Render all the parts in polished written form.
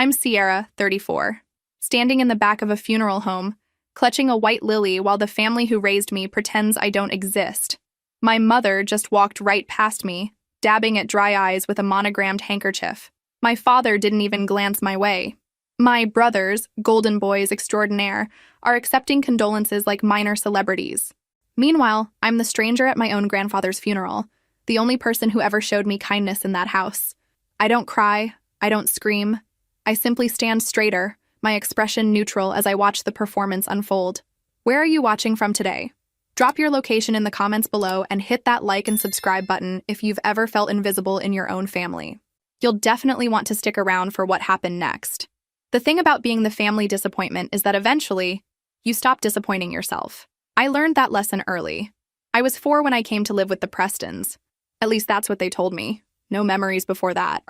I'm Sierra, 34, standing in the back of a funeral home, clutching a white lily while the family who raised me pretends I don't exist. My mother just walked right past me, dabbing at dry eyes with a monogrammed handkerchief. My father didn't even glance my way. My brothers, golden boys extraordinaire, are accepting condolences like minor celebrities. Meanwhile, I'm the stranger at my own grandfather's funeral, the only person who ever showed me kindness in that house. I don't cry, I don't scream. I simply stand straighter, my expression neutral as I watch the performance unfold. Where are you watching from today? Drop your location in the comments below and hit that like and subscribe button if you've ever felt invisible in your own family. You'll definitely want to stick around for what happened next. The thing about being the family disappointment is that eventually, you stop disappointing yourself. I learned that lesson early. I was 4 when I came to live with the Prestons. At least that's what they told me. No memories before that.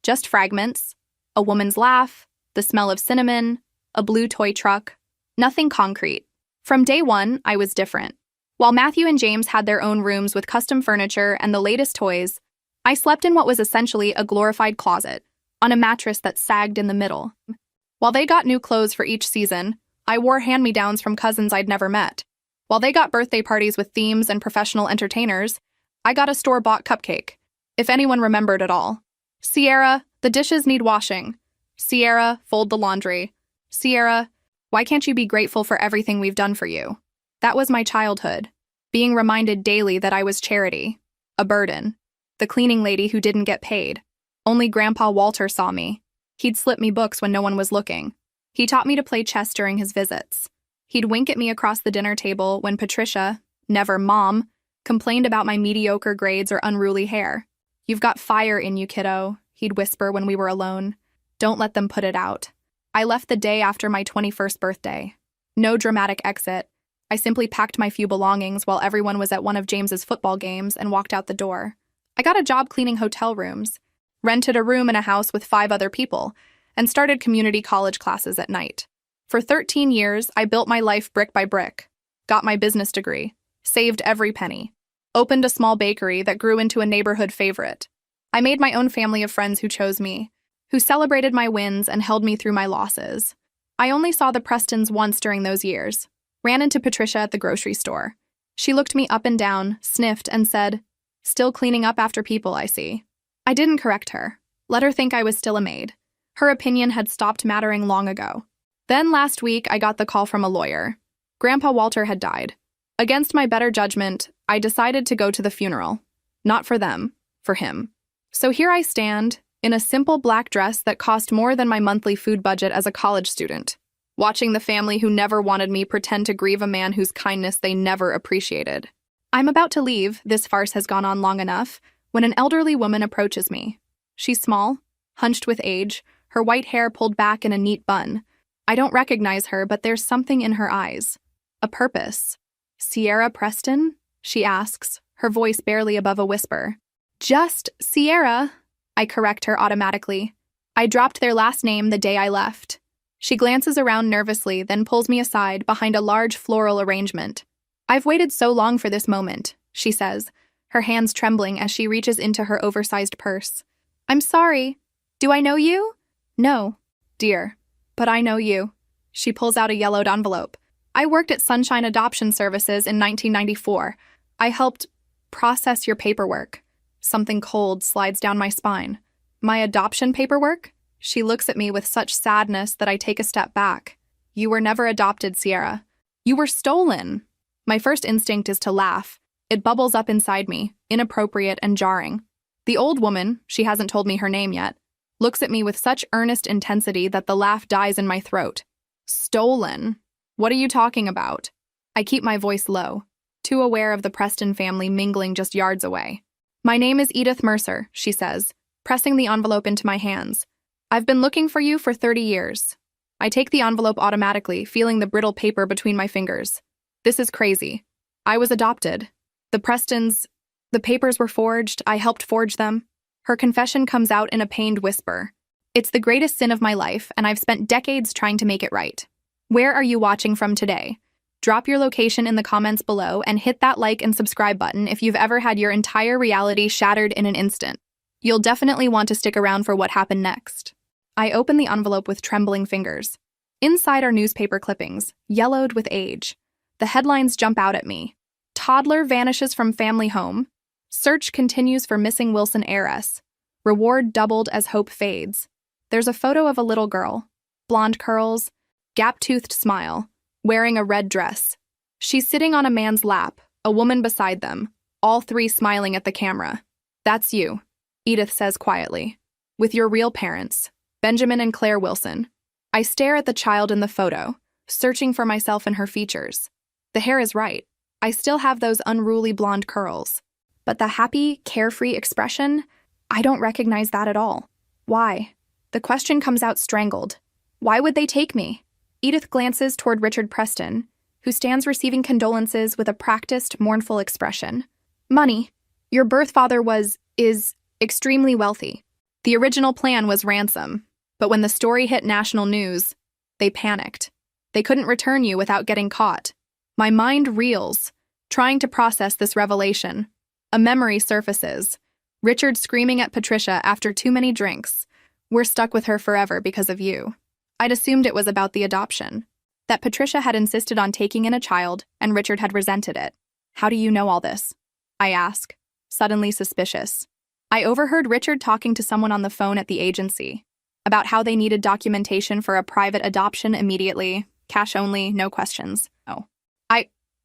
Just fragments, a woman's laugh, the smell of cinnamon, a blue toy truck. Nothing concrete. From day one, I was different. While Matthew and James had their own rooms with custom furniture and the latest toys, I slept in what was essentially a glorified closet, on a mattress that sagged in the middle. While they got new clothes for each season, I wore hand-me-downs from cousins I'd never met. While they got birthday parties with themes and professional entertainers, I got a store-bought cupcake, if anyone remembered at all. Sierra, the dishes need washing. Sierra, fold the laundry. Sierra, why can't you be grateful for everything we've done for you? That was my childhood, being reminded daily that I was charity, a burden, the cleaning lady who didn't get paid. Only Grandpa Walter saw me. He'd slip me books when no one was looking. He taught me to play chess during his visits. He'd wink at me across the dinner table when Patricia, never Mom, complained about my mediocre grades or unruly hair. "You've got fire in you, kiddo," he'd whisper when we were alone. "Don't let them put it out." I left the day after my 21st birthday. No dramatic exit. I simply packed my few belongings while everyone was at one of James's football games and walked out the door. I got a job cleaning hotel rooms, rented a room in a house with 5 other people, and started community college classes at night. For 13 years, I built my life brick by brick, got my business degree, saved every penny, opened a small bakery that grew into a neighborhood favorite. I made my own family of friends who chose me, who celebrated my wins and held me through my losses. I only saw the Prestons once during those years, ran into Patricia at the grocery store. She looked me up and down, sniffed, and said, "Still cleaning up after people, I see." I didn't correct her. Let her think I was still a maid. Her opinion had stopped mattering long ago. Then last week, I got the call from a lawyer. Grandpa Walter had died. Against my better judgment, I decided to go to the funeral. Not for them, for him. So here I stand, in a simple black dress that cost more than my monthly food budget as a college student, watching the family who never wanted me pretend to grieve a man whose kindness they never appreciated. I'm about to leave, this farce has gone on long enough, when an elderly woman approaches me. She's small, hunched with age, her white hair pulled back in a neat bun. I don't recognize her, but there's something in her eyes. A purpose. "Sierra Preston?" she asks, her voice barely above a whisper. "Just Sierra," I correct her automatically. I dropped their last name the day I left. She glances around nervously, then pulls me aside behind a large floral arrangement. "I've waited so long for this moment," she says, her hands trembling as she reaches into her oversized purse. "I'm sorry. Do I know you?" "No, dear, but I know you." She pulls out a yellowed envelope. "I worked at Sunshine Adoption Services in 1994. I helped process your paperwork." Something cold slides down my spine. "My adoption paperwork?" She looks at me with such sadness that I take a step back. "You were never adopted, Sierra. You were stolen." My first instinct is to laugh. It bubbles up inside me, inappropriate and jarring. The old woman, she hasn't told me her name yet, looks at me with such earnest intensity that the laugh dies in my throat. "Stolen? What are you talking about?" I keep my voice low, too aware of the Preston family mingling just yards away. "My name is Edith Mercer," she says, pressing the envelope into my hands. "I've been looking for you for 30 years. I take the envelope automatically, feeling the brittle paper between my fingers. This is crazy. I was adopted. The Prestons, the papers were forged, I helped forge them." Her confession comes out in a pained whisper. "It's the greatest sin of my life, and I've spent decades trying to make it right." Where are you watching from today? Drop your location in the comments below and hit that like and subscribe button if you've ever had your entire reality shattered in an instant. You'll definitely want to stick around for what happened next. I open the envelope with trembling fingers. Inside are newspaper clippings, yellowed with age. The headlines jump out at me. Toddler vanishes from family home. Search continues for missing Wilson heiress. Reward doubled as hope fades. There's a photo of a little girl. Blonde curls, gap-toothed smile, wearing a red dress. She's sitting on a man's lap, a woman beside them, all three smiling at the camera. "That's you," Edith says quietly. "With your real parents, Benjamin and Claire Wilson." I stare at the child in the photo, searching for myself in her features. The hair is right. I still have those unruly blonde curls. But the happy, carefree expression, I don't recognize that at all. Why? The question comes out strangled. Why would they take me? Edith glances toward Richard Preston, who stands receiving condolences with a practiced, mournful expression. "Money. Your birth father is extremely wealthy. The original plan was ransom, but when the story hit national news, they panicked. They couldn't return you without getting caught." My mind reels, trying to process this revelation. A memory surfaces. Richard screaming at Patricia after too many drinks. "We're stuck with her forever because of you." I'd assumed it was about the adoption. That Patricia had insisted on taking in a child, and Richard had resented it. "How do you know all this?" I ask, suddenly suspicious. I overheard Richard talking to someone on the phone at the agency about how they needed documentation for a private adoption immediately, cash only, no questions. Oh.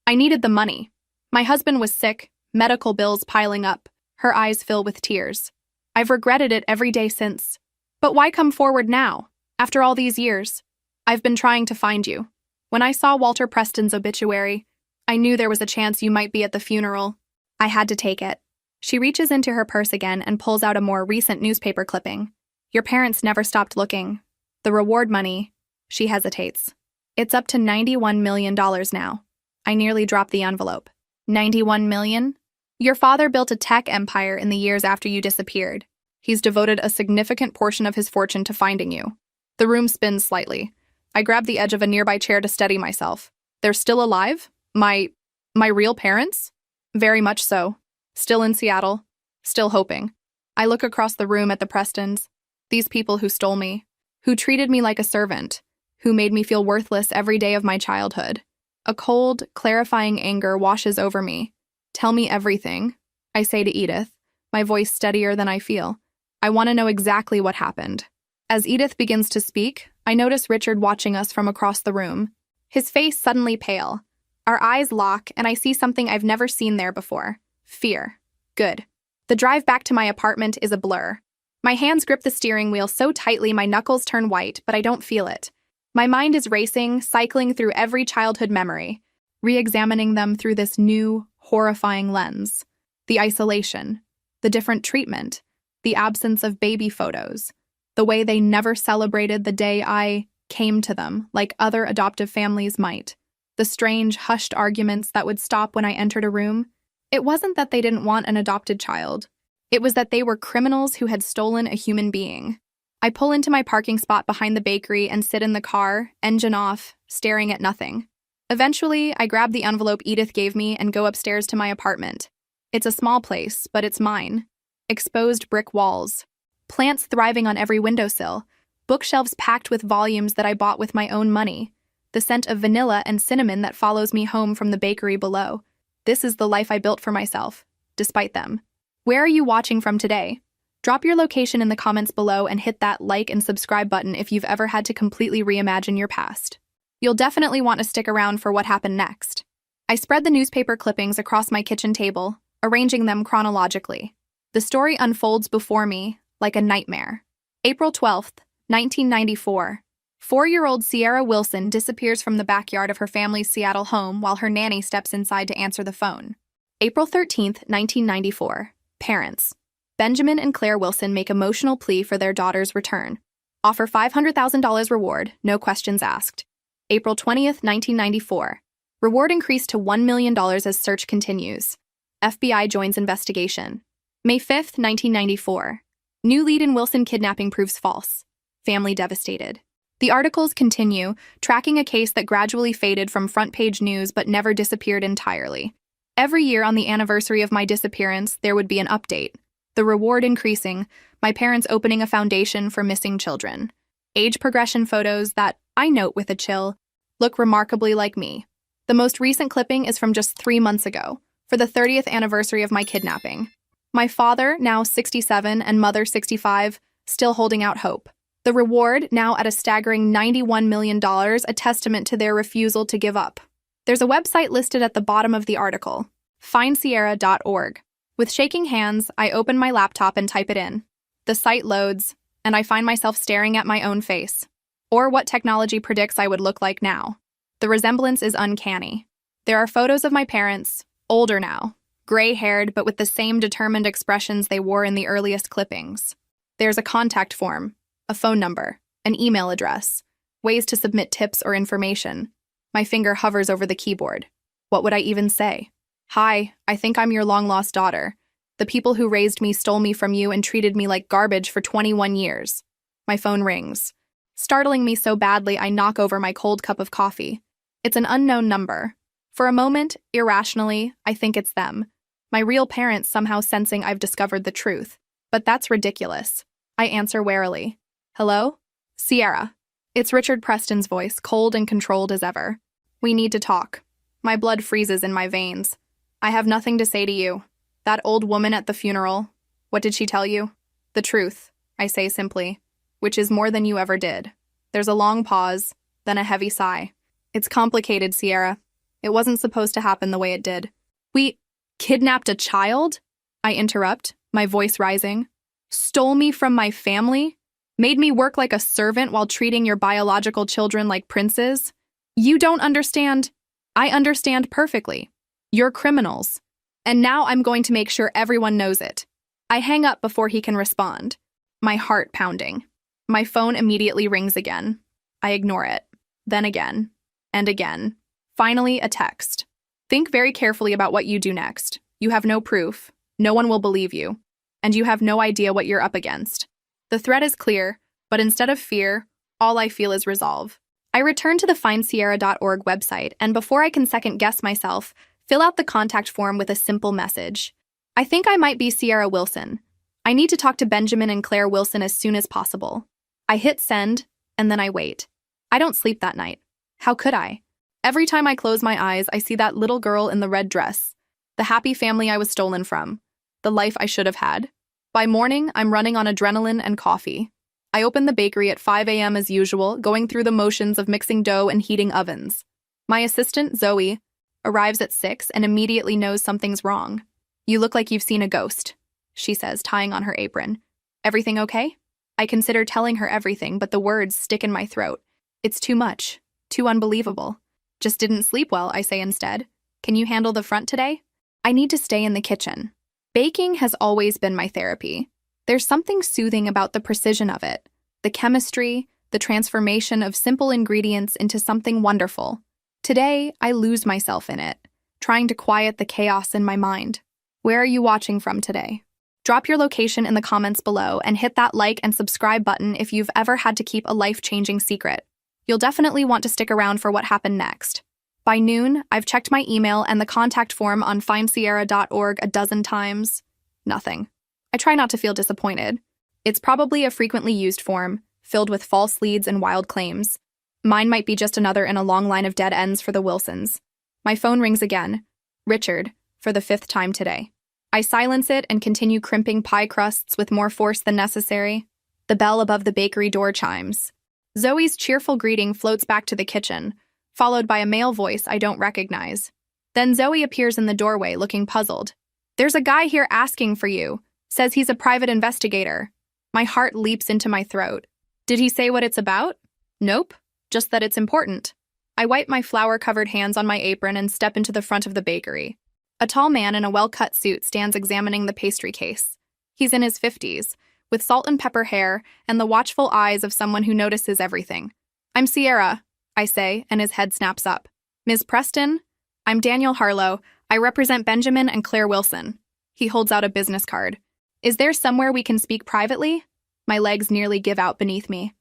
I needed the money. My husband was sick, medical bills piling up. Her eyes fill with tears. "I've regretted it every day since. But why come forward now, after all these years? I've been trying to find you. When I saw Walter Preston's obituary, I knew there was a chance you might be at the funeral. I had to take it." She reaches into her purse again and pulls out a more recent newspaper clipping. "Your parents never stopped looking. The reward money," she hesitates. "It's up to $91 million now." I nearly drop the envelope. $91 million? Your father built a tech empire in the years after you disappeared. He's devoted a significant portion of his fortune to finding you. The room spins slightly. I grab the edge of a nearby chair to steady myself. "They're still alive? My real parents?" "Very much so. Still in Seattle. Still hoping." I look across the room at the Prestons. These people who stole me. Who treated me like a servant. Who made me feel worthless every day of my childhood. A cold, clarifying anger washes over me. "Tell me everything," I say to Edith, my voice steadier than I feel. "I want to know exactly what happened." As Edith begins to speak, I notice Richard watching us from across the room. His face suddenly pale. Our eyes lock, and I see something I've never seen there before. Fear. Good. The drive back to my apartment is a blur. My hands grip the steering wheel so tightly my knuckles turn white, but I don't feel it. My mind is racing, cycling through every childhood memory, re-examining them through this new, horrifying lens. The isolation, the different treatment, the absence of baby photos, the way they never celebrated the day I came to them like other adoptive families might, the strange, hushed arguments that would stop when I entered a room. It wasn't that they didn't want an adopted child. It was that they were criminals who had stolen a human being. I pull into my parking spot behind the bakery and sit in the car, engine off, staring at nothing. Eventually, I grab the envelope Edith gave me and go upstairs to my apartment. It's a small place, but it's mine. Exposed brick walls. Plants thriving on every windowsill. Bookshelves packed with volumes that I bought with my own money. The scent of vanilla and cinnamon that follows me home from the bakery below. This is the life I built for myself, despite them. Where are you watching from today? Drop your location in the comments below and hit that like and subscribe button if you've ever had to completely reimagine your past. You'll definitely want to stick around for what happened next. I spread the newspaper clippings across my kitchen table, arranging them chronologically. The story unfolds before me like a nightmare. April 12th, 1994. 4-year-old Sierra Wilson disappears from the backyard of her family's Seattle home while her nanny steps inside to answer the phone. April 13th, 1994. Parents. Benjamin and Claire Wilson make emotional plea for their daughter's return. Offer $500,000 reward, no questions asked. April 20th, 1994. Reward increased to $1 million as search continues. FBI joins investigation. May 5th, 1994. New lead in Wilson kidnapping proves false. Family devastated. The articles continue, tracking a case that gradually faded from front-page news but never disappeared entirely. Every year on the anniversary of my disappearance, there would be an update. The reward increasing, my parents opening a foundation for missing children. Age progression photos that, I note with a chill, look remarkably like me. The most recent clipping is from just 3 months ago, for the 30th anniversary of my kidnapping. My father, now 67, and mother, 65, still holding out hope. The reward, now at a staggering $91 million, a testament to their refusal to give up. There's a website listed at the bottom of the article, findsierra.org. With shaking hands, I open my laptop and type it in. The site loads, and I find myself staring at my own face, or what technology predicts I would look like now. The resemblance is uncanny. There are photos of my parents, older now, gray-haired but with the same determined expressions they wore in the earliest clippings. There's a contact form, a phone number, an email address, ways to submit tips or information. My finger hovers over the keyboard. What would I even say? Hi, I think I'm your long-lost daughter. The people who raised me stole me from you and treated me like garbage for 21 years. My phone rings, startling me so badly I knock over my cold cup of coffee. It's an unknown number. For a moment, irrationally, I think it's them. My real parents somehow sensing I've discovered the truth. But that's ridiculous. I answer warily. Hello? Sierra. It's Richard Preston's voice, cold and controlled as ever. We need to talk. My blood freezes in my veins. I have nothing to say to you. That old woman at the funeral, what did she tell you? The truth, I say simply, which is more than you ever did. There's a long pause, then a heavy sigh. It's complicated, Sierra. It wasn't supposed to happen the way it did. We kidnapped a child? I interrupt, my voice rising. Stole me from my family? Made me work like a servant while treating your biological children like princes? You don't understand. I understand perfectly. You're criminals. And now I'm going to make sure everyone knows it. I hang up before he can respond, my heart pounding. My phone immediately rings again. I ignore it. Then again. And again. Finally, a text. Think very carefully about what you do next. You have no proof. No one will believe you. And you have no idea what you're up against. The threat is clear, but instead of fear, all I feel is resolve. I return to the findsierra.org website, and before I can second-guess myself, fill out the contact form with a simple message. I think I might be Sierra Wilson. I need to talk to Benjamin and Claire Wilson as soon as possible. I hit send, and then I wait. I don't sleep that night. How could I? Every time I close my eyes, I see that little girl in the red dress, the happy family I was stolen from, the life I should have had. By morning, I'm running on adrenaline and coffee. I open the bakery at 5 a.m. as usual, going through the motions of mixing dough and heating ovens. My assistant, Zoe, arrives at 6 and immediately knows something's wrong. You look like you've seen a ghost, she says, tying on her apron. Everything okay? I consider telling her everything, but the words stick in my throat. It's too much. Too unbelievable. Just didn't sleep well, I say instead. Can you handle the front today? I need to stay in the kitchen. Baking has always been my therapy. There's something soothing about the precision of it, the chemistry, the transformation of simple ingredients into something wonderful. Today, I lose myself in it, trying to quiet the chaos in my mind. Where are you watching from today? Drop your location in the comments below and hit that like and subscribe button if you've ever had to keep a life-changing secret. You'll definitely want to stick around for what happened next. By noon, I've checked my email and the contact form on findsierra.org a dozen times. Nothing. I try not to feel disappointed. It's probably a frequently used form, filled with false leads and wild claims. Mine might be just another in a long line of dead ends for the Wilsons. My phone rings again. Richard, for the 5th time today. I silence it and continue crimping pie crusts with more force than necessary. The bell above the bakery door chimes. Zoe's cheerful greeting floats back to the kitchen, followed by a male voice I don't recognize. Then Zoe appears in the doorway, looking puzzled. There's a guy here asking for you. Says he's a private investigator. My heart leaps into my throat. Did he say what it's about? Nope, just that it's important. I wipe my flour-covered hands on my apron and step into the front of the bakery. A tall man in a well-cut suit stands examining the pastry case. He's in his 50s, with salt and pepper hair and the watchful eyes of someone who notices everything. I'm Sierra, I say, and his head snaps up. Ms. Preston? I'm Daniel Harlow. I represent Benjamin and Claire Wilson. He holds out a business card. Is there somewhere we can speak privately? My legs nearly give out beneath me.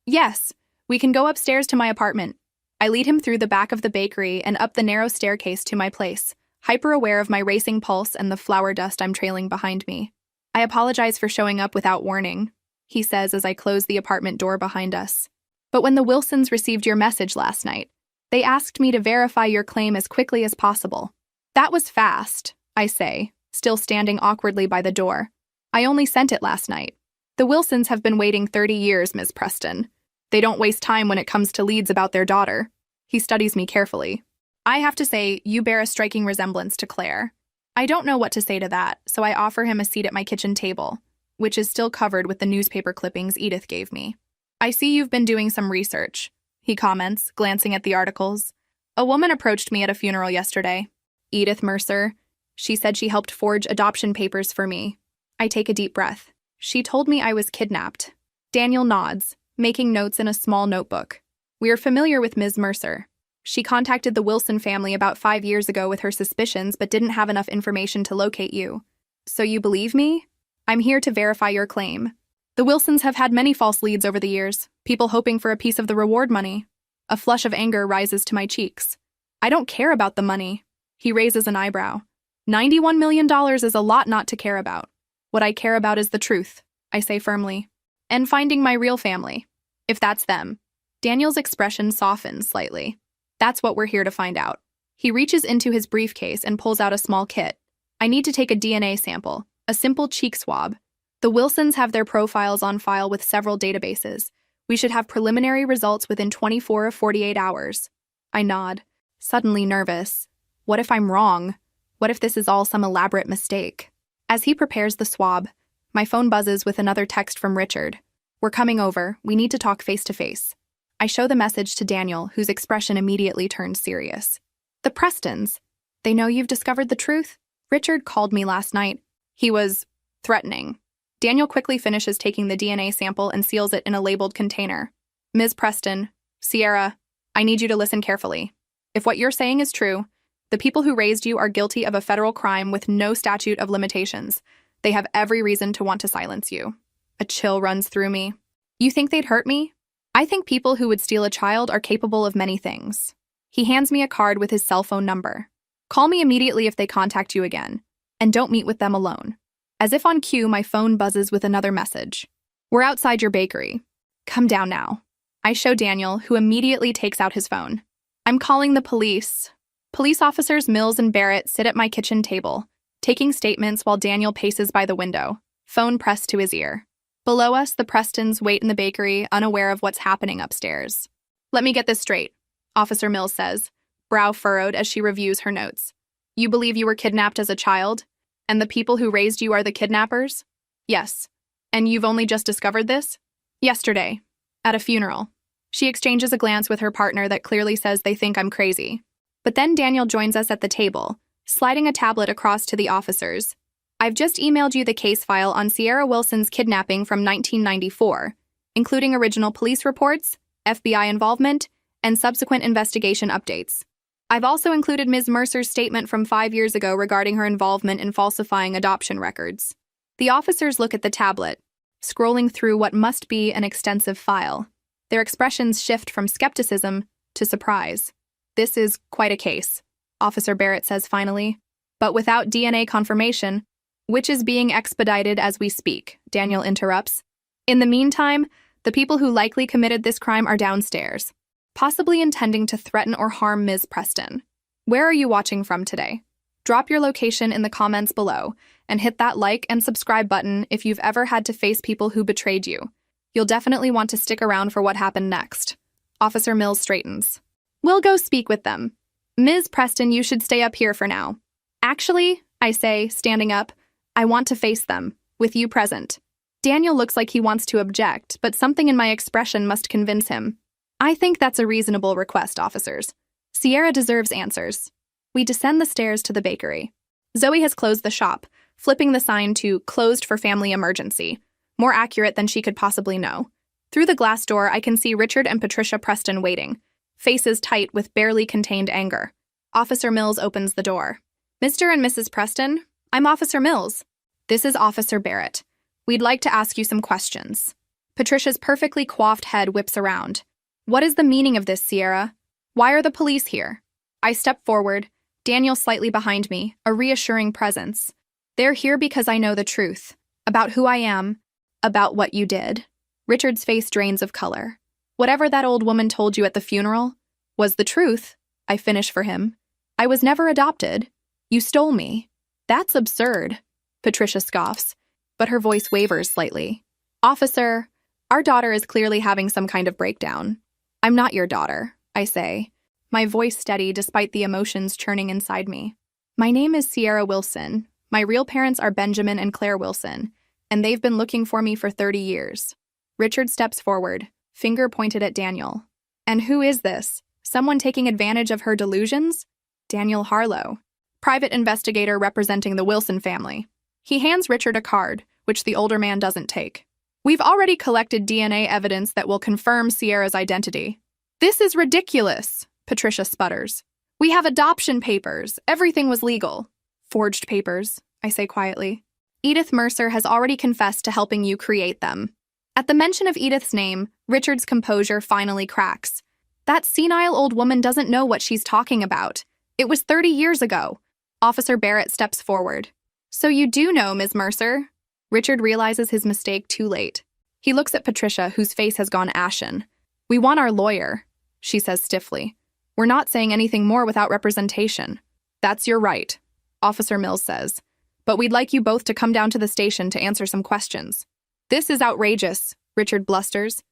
Yes. We can go upstairs to my apartment. I lead him through the back of the bakery and up the narrow staircase to my place, hyper-aware of my racing pulse and the flour dust I'm trailing behind me. I apologize for showing up without warning. he says as I close the apartment door behind us. But when the Wilsons received your message last night, they asked me to verify your claim as quickly as possible. That was fast, I say, still standing awkwardly by the door. I only sent it last night. The Wilsons have been waiting 30 years, Ms. Preston. They don't waste time when it comes to leads about their daughter. He studies me carefully. I have to say, you bear a striking resemblance to Claire. I don't know what to say to that, so I offer him a seat at my kitchen table, which is still covered with the newspaper clippings Edith gave me. I see you've been doing some research, he comments, glancing at the articles. A woman approached me at a funeral yesterday. Edith Mercer. She said she helped forge adoption papers for me. I take a deep breath. She told me I was kidnapped. Daniel nods, making notes in a small notebook. We are familiar with Ms. Mercer. She contacted the Wilson family about 5 years ago with her suspicions but didn't have enough information to locate you. So you believe me? I'm here to verify your claim. The Wilsons have had many false leads over the years, people hoping for a piece of the reward money. A flush of anger rises to my cheeks. I don't care about the money. He raises an eyebrow. $91 million is a lot not to care about. What I care about is the truth, I say firmly. And finding my real family. If that's them. Daniel's expression softens slightly. That's what we're here to find out. He reaches into his briefcase and pulls out a small kit. I need to take a DNA sample, a simple cheek swab. The Wilsons have their profiles on file with several databases. We should have preliminary results within 24 or 48 hours. I nod, suddenly nervous. What if I'm wrong? What if this is all some elaborate mistake? As he prepares the swab, my phone buzzes with another text from Richard. We're coming over. We need to talk face to face. I show the message to Daniel, whose expression immediately turns serious. The Prestons. They know you've discovered the truth? Richard called me last night. He was threatening. Daniel quickly finishes taking the DNA sample and seals it in a labeled container. Ms. Preston, Sierra, I need you to listen carefully. If what you're saying is true, the people who raised you are guilty of a federal crime with no statute of limitations. They have every reason to want to silence you. A chill runs through me. You think they'd hurt me? I think people who would steal a child are capable of many things. He hands me a card with his cell phone number. Call me immediately if they contact you again. And don't meet with them alone. As if on cue, my phone buzzes with another message. We're outside your bakery. Come down now. I show Daniel, who immediately takes out his phone. I'm calling the police. Police officers Mills and Barrett sit at my kitchen table, taking statements while Daniel paces by the window, phone pressed to his ear. Below us, the Prestons wait in the bakery, unaware of what's happening upstairs. Let me get this straight, Officer Mills says, brow furrowed as she reviews her notes. You believe you were kidnapped as a child? And the people who raised you are the kidnappers? Yes. And you've only just discovered this? Yesterday, at a funeral. She exchanges a glance with her partner that clearly says they think I'm crazy. But then Daniel joins us at the table, sliding a tablet across to the officers. I've just emailed you the case file on Sierra Wilson's kidnapping from 1994, including original police reports, FBI involvement, and subsequent investigation updates. I've also included Ms. Mercer's statement from 5 years ago regarding her involvement in falsifying adoption records. The officers look at the tablet, scrolling through what must be an extensive file. Their expressions shift from skepticism to surprise. This is quite a case, Officer Barrett says finally. But without DNA confirmation, which is being expedited as we speak, Daniel interrupts. In the meantime, the people who likely committed this crime are downstairs, possibly intending to threaten or harm Ms. Preston. Where are you watching from today? Drop your location in the comments below, and hit that like and subscribe button if you've ever had to face people who betrayed you. You'll definitely want to stick around for what happened next. Officer Mills straightens. We'll go speak with them. Ms. Preston, you should stay up here for now. Actually, I say, standing up, I want to face them, with you present. Daniel looks like he wants to object, but something in my expression must convince him. I think that's a reasonable request, officers. Sierra deserves answers. We descend the stairs to the bakery. Zoe has closed the shop, flipping the sign to closed for family emergency, more accurate than she could possibly know. Through the glass door, I can see Richard and Patricia Preston waiting, faces tight with barely contained anger. Officer Mills opens the door. Mr. and Mrs. Preston, I'm Officer Mills. This is Officer Barrett. We'd like to ask you some questions. Patricia's perfectly coiffed head whips around. What is the meaning of this, Sierra? Why are the police here? I step forward, Daniel slightly behind me, a reassuring presence. They're here because I know the truth, about who I am, About what you did. Richard's face drains of color. Whatever that old woman told you at the funeral was the truth. I finish for him. I was never adopted. You stole me. That's absurd. Patricia scoffs, but her voice wavers slightly. Officer, our daughter is clearly having some kind of breakdown. I'm not your daughter, I say, my voice steady despite the emotions churning inside me. My name is Sierra Wilson. My real parents are Benjamin and Claire Wilson, and they've been looking for me for 30 years. Richard steps forward, finger pointed at Daniel. And who is this? Someone taking advantage of her delusions? Daniel Harlow, private investigator representing the Wilson family. He hands Richard a card, which the older man doesn't take. We've already collected DNA evidence that will confirm Sierra's identity. This is ridiculous, Patricia sputters. We have adoption papers. Everything was legal. Forged papers, I say quietly. Edith Mercer has already confessed to helping you create them. At the mention of Edith's name, Richard's composure finally cracks. That senile old woman doesn't know what she's talking about. It was 30 years ago. Officer Barrett steps forward. So you do know, Ms. Mercer? Richard realizes his mistake too late. He looks at Patricia, whose face has gone ashen. We want our lawyer, she says stiffly. We're not saying anything more without representation. That's your right, Officer Mills says. But we'd like you both to come down to the station to answer some questions. This is outrageous, Richard blusters.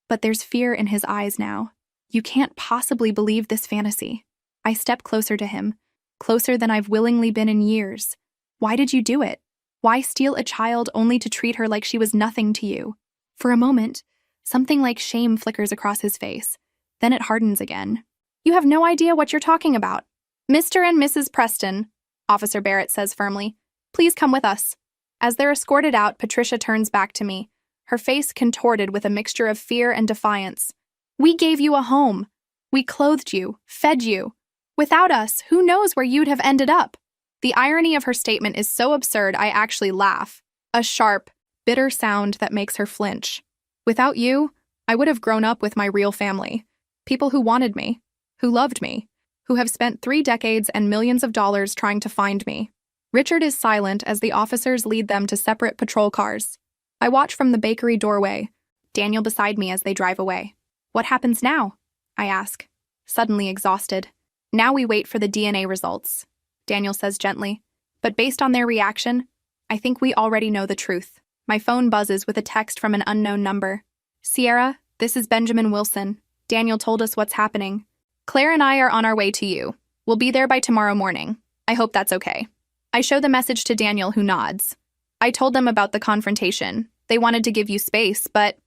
But there's fear in his eyes now. You can't possibly believe this fantasy. I step closer to him, closer than I've willingly been in years. Why did you do it? Why steal a child only to treat her like she was nothing to you? For a moment, something like shame flickers across his face. Then it hardens again. You have no idea what you're talking about. Mr. and Mrs. Preston, Officer Barrett says firmly, please come with us. As they're escorted out, Patricia turns back to me, her face contorted with a mixture of fear and defiance. We gave you a home. We clothed you, fed you. Without us, who knows where you'd have ended up? The irony of her statement is so absurd I actually laugh, a sharp, bitter sound that makes her flinch. Without you, I would have grown up with my real family. People who wanted me, who loved me, who have spent 3 decades and millions of dollars trying to find me. Richard is silent as the officers lead them to separate patrol cars. I watch from the bakery doorway, Daniel beside me as they drive away. What happens now? I ask, suddenly exhausted. Now we wait for the DNA results, Daniel says gently. But based on their reaction, I think we already know the truth. My phone buzzes with a text from an unknown number. Sierra, this is Benjamin Wilson. Daniel told us what's happening. Claire and I are on our way to you. We'll be there by tomorrow morning. I hope that's okay. I show the message to Daniel, who nods. I told them about the confrontation. They wanted to give you space, but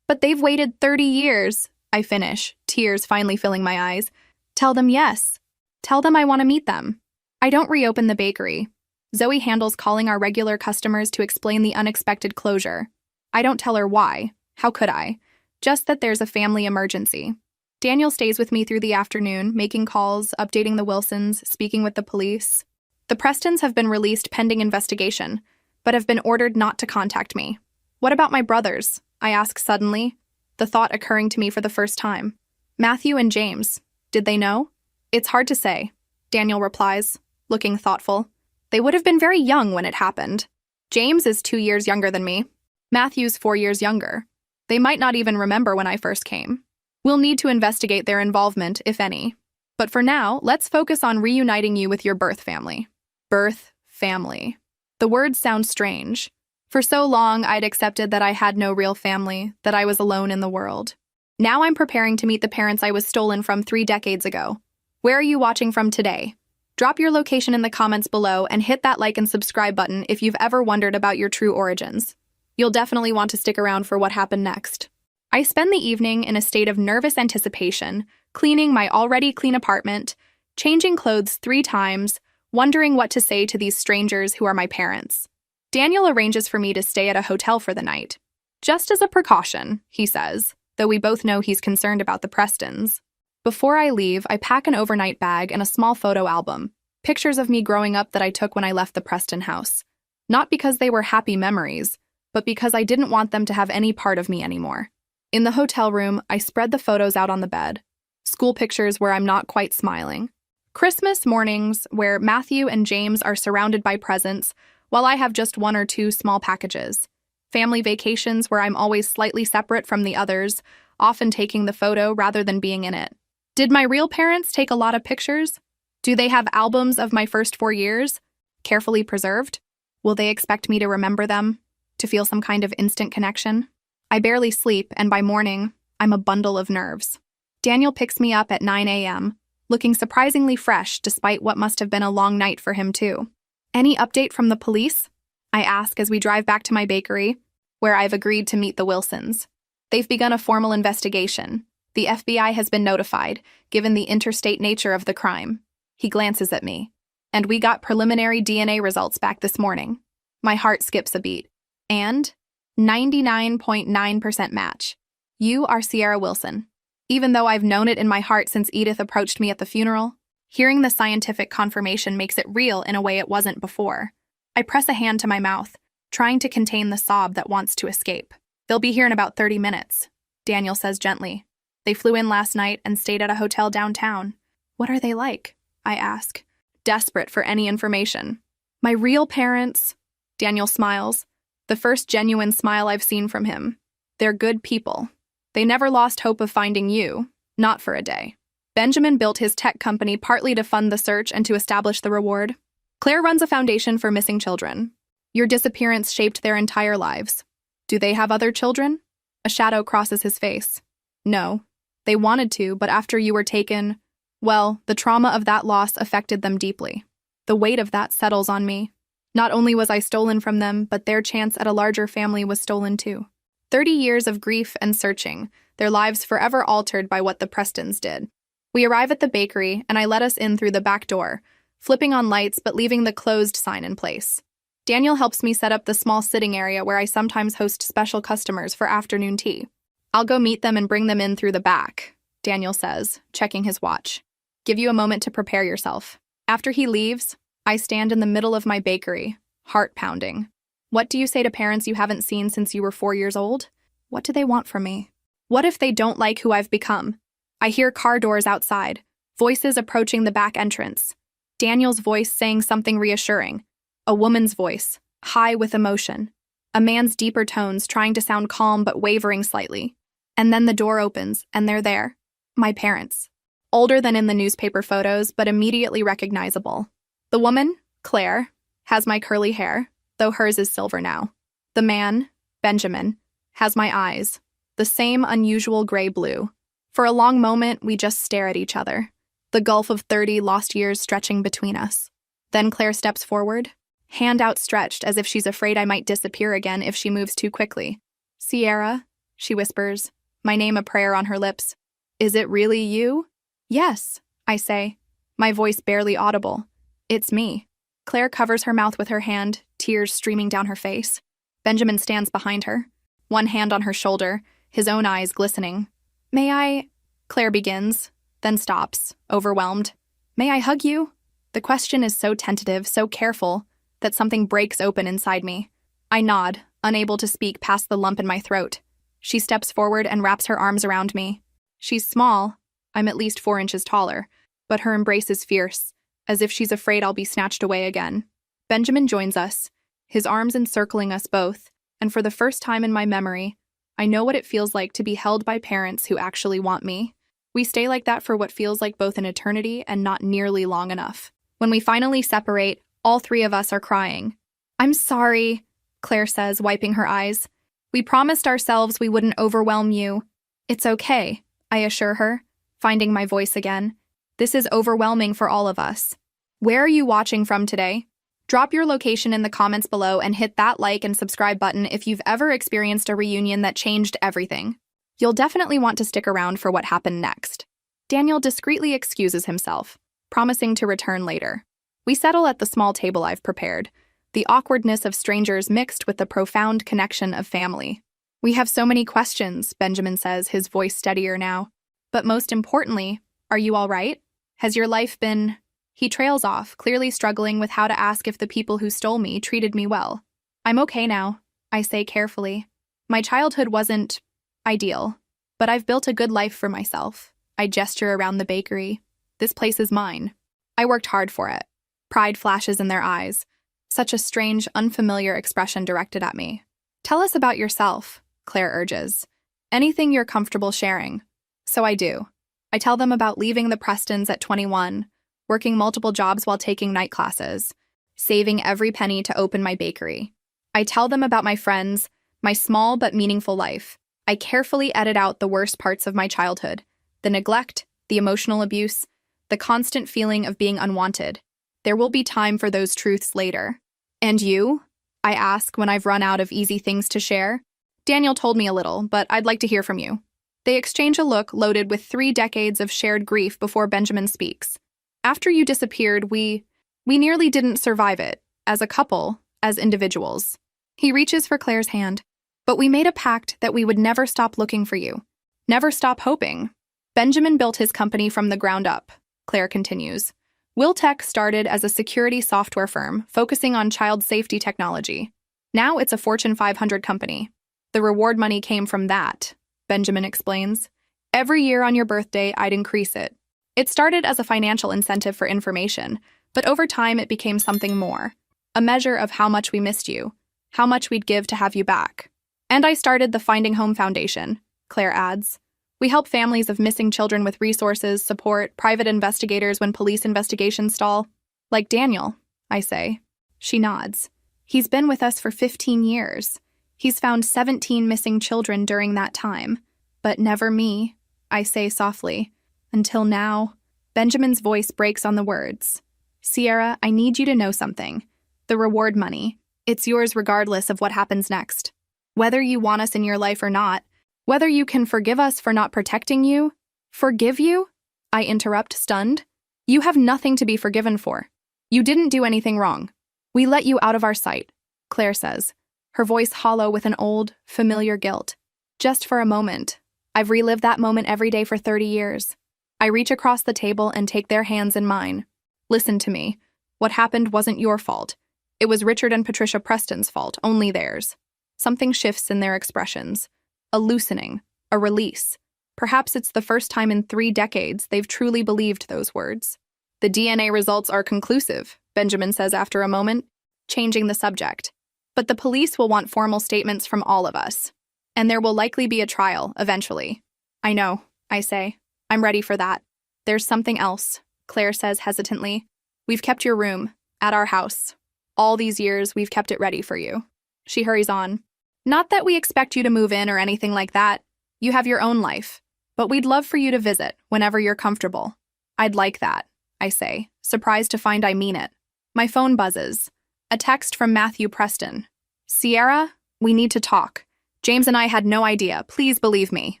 they've waited 30 years. I finish, tears finally filling my eyes. Tell them yes. Tell them I want to meet them. I don't reopen the bakery. Zoe handles calling our regular customers to explain the unexpected closure. I don't tell her why. How could I? Just that there's a family emergency. Daniel stays with me through the afternoon, making calls, updating the Wilsons, speaking with the police. The Prestons have been released pending investigation, but have been ordered not to contact me. What about my brothers? I ask suddenly, the thought occurring to me for the first time. Matthew and James, did they know? It's hard to say, Daniel replies, looking thoughtful. They would have been very young when it happened. James is 2 years younger than me. Matthew's 4 years younger. They might not even remember when I first came. We'll need to investigate their involvement, if any. But for now, let's focus on reuniting you with your birth family. Birth family. The words sound strange. For so long, I'd accepted that I had no real family, that I was alone in the world. Now I'm preparing to meet the parents I was stolen from 3 decades ago. Where are you watching from today? Drop your location in the comments below and hit that like and subscribe button if you've ever wondered about your true origins. You'll definitely want to stick around for what happened next. I spend the evening in a state of nervous anticipation, cleaning my already clean apartment, changing clothes 3 times, wondering what to say to these strangers who are my parents. Daniel arranges for me to stay at a hotel for the night. Just as a precaution, he says, though we both know he's concerned about the Prestons. Before I leave, I pack an overnight bag and a small photo album, pictures of me growing up that I took when I left the Preston house. Not because they were happy memories, but because I didn't want them to have any part of me anymore. In the hotel room, I spread the photos out on the bed. School pictures where I'm not quite smiling. Christmas mornings where Matthew and James are surrounded by presents, while I have just 1 or 2 small packages. Family vacations where I'm always slightly separate from the others, often taking the photo rather than being in it. Did my real parents take a lot of pictures? Do they have albums of my first 4 years, carefully preserved? Will they expect me to remember them, to feel some kind of instant connection? I barely sleep, and by morning, I'm a bundle of nerves. Daniel picks me up at 9 a.m., looking surprisingly fresh despite what must have been a long night for him too. Any update from the police? I ask as we drive back to my bakery, where I've agreed to meet the Wilsons. They've begun a formal investigation. The FBI has been notified, given the interstate nature of the crime. He glances at me. And we got preliminary DNA results back this morning. My heart skips a beat. And 99.9% match. You are Sierra Wilson. Even though I've known it in my heart since Edith approached me at the funeral, hearing the scientific confirmation makes it real in a way it wasn't before. I press a hand to my mouth, trying to contain the sob that wants to escape. They'll be here in about 30 minutes, Daniel says gently. They flew in last night and stayed at a hotel downtown. What are they like? I ask, desperate for any information. My real parents, Daniel smiles, the first genuine smile I've seen from him. They're good people. They never lost hope of finding you, not for a day. Benjamin built his tech company partly to fund the search and to establish the reward. Claire runs a foundation for missing children. Your disappearance shaped their entire lives. Do they have other children? A shadow crosses his face. No. They wanted to, but after you were taken, well, the trauma of that loss affected them deeply. The weight of that settles on me. Not only was I stolen from them, but their chance at a larger family was stolen too. 30 years of grief and searching, their lives forever altered by what the Prestons did. We arrive at the bakery, and I let us in through the back door, flipping on lights but leaving the closed sign in place. Daniel helps me set up the small sitting area where I sometimes host special customers for afternoon tea. I'll go meet them and bring them in through the back, Daniel says, checking his watch. Give you a moment to prepare yourself. After he leaves, I stand in the middle of my bakery, heart pounding. What do you say to parents you haven't seen since you were 4 years old? What do they want from me? What if they don't like who I've become? I hear car doors outside, voices approaching the back entrance. Daniel's voice saying something reassuring. A woman's voice, high with emotion. A man's deeper tones trying to sound calm but wavering slightly. And then the door opens, and they're there. My parents. Older than in the newspaper photos, but immediately recognizable. The woman, Claire, has my curly hair, though hers is silver now. The man, Benjamin, has my eyes, the same unusual gray-blue. For a long moment, we just stare at each other, the gulf of 30 lost years stretching between us. Then Claire steps forward, hand outstretched as if she's afraid I might disappear again if she moves too quickly. Sierra, she whispers, my name a prayer on her lips. Is it really you? Yes, I say, my voice barely audible. It's me. Claire covers her mouth with her hand, tears streaming down her face. Benjamin stands behind her, one hand on her shoulder, his own eyes glistening. May I? Claire begins, then stops, overwhelmed. May I hug you? The question is so tentative, so careful, that something breaks open inside me. I nod, unable to speak past the lump in my throat. She steps forward and wraps her arms around me. She's small. I'm at least 4 inches taller, but her embrace is fierce, as if she's afraid I'll be snatched away again. Benjamin joins us, his arms encircling us both, and for the first time in my memory, I know what it feels like to be held by parents who actually want me. We stay like that for what feels like both an eternity and not nearly long enough. When we finally separate, all 3 of us are crying. I'm sorry, Claire says, wiping her eyes. We promised ourselves we wouldn't overwhelm you. It's okay, I assure her, finding my voice again. This is overwhelming for all of us. Where are you watching from today? Drop your location in the comments below and hit that like and subscribe button if you've ever experienced a reunion that changed everything. You'll definitely want to stick around for what happened next. Daniel discreetly excuses himself, promising to return later. We settle at the small table I've prepared, the awkwardness of strangers mixed with the profound connection of family. We have so many questions, Benjamin says, his voice steadier now. But most importantly, are you all right? Has your life been... He trails off, clearly struggling with how to ask if the people who stole me treated me well. I'm okay now, I say carefully. My childhood wasn't ideal, but I've built a good life for myself. I gesture around the bakery. This place is mine. I worked hard for it. Pride flashes in their eyes. Such a strange, unfamiliar expression directed at me. Tell us about yourself, Claire urges. Anything you're comfortable sharing. So I do. I tell them about leaving the Prestons at 21, working multiple jobs while taking night classes, saving every penny to open my bakery. I tell them about my friends, my small but meaningful life. I carefully edit out the worst parts of my childhood, the neglect, the emotional abuse, the constant feeling of being unwanted. There will be time for those truths later. And you? I ask when I've run out of easy things to share. Daniel told me a little, but I'd like to hear from you. They exchange a look loaded with 3 decades of shared grief before Benjamin speaks. After you disappeared, we nearly didn't survive it, as a couple, as individuals. He reaches for Claire's hand. But we made a pact that we would never stop looking for you. Never stop hoping. Benjamin built his company from the ground up, Claire continues. Wiltech started as a security software firm focusing on child safety technology. Now it's a Fortune 500 company. The reward money came from that, Benjamin explains. Every year on your birthday, I'd increase it. It started as a financial incentive for information, but over time it became something more. A measure of how much we missed you, how much we'd give to have you back. And I started the Finding Home Foundation, Claire adds. We help families of missing children with resources, support, private investigators when police investigations stall. Like Daniel, I say. She nods. He's been with us for 15 years. He's found 17 missing children during that time. But never me, I say softly. Until now. Benjamin's voice breaks on the words. Sierra, I need you to know something. The reward money. It's yours regardless of what happens next. Whether you want us in your life or not, whether you can forgive us for not protecting you. Forgive you? I interrupt, stunned. You have nothing to be forgiven for. You didn't do anything wrong. We let you out of our sight, Claire says, her voice hollow with an old, familiar guilt. Just for a moment. I've relived that moment every day for 30 years. I reach across the table and take their hands in mine. Listen to me. What happened wasn't your fault. It was Richard and Patricia Preston's fault, only theirs. Something shifts in their expressions. A loosening, a release. Perhaps it's the first time in 3 decades they've truly believed those words. The DNA results are conclusive, Benjamin says after a moment, changing the subject. But the police will want formal statements from all of us. And there will likely be a trial, eventually. I know, I say. I'm ready for that. There's something else, Claire says hesitantly. We've kept your room, at our house. All these years, we've kept it ready for you. She hurries on. Not that we expect you to move in or anything like that. You have your own life. But we'd love for you to visit whenever you're comfortable. I'd like that, I say, surprised to find I mean it. My phone buzzes. A text from Matthew Preston. Sierra, we need to talk. James and I had no idea. Please believe me.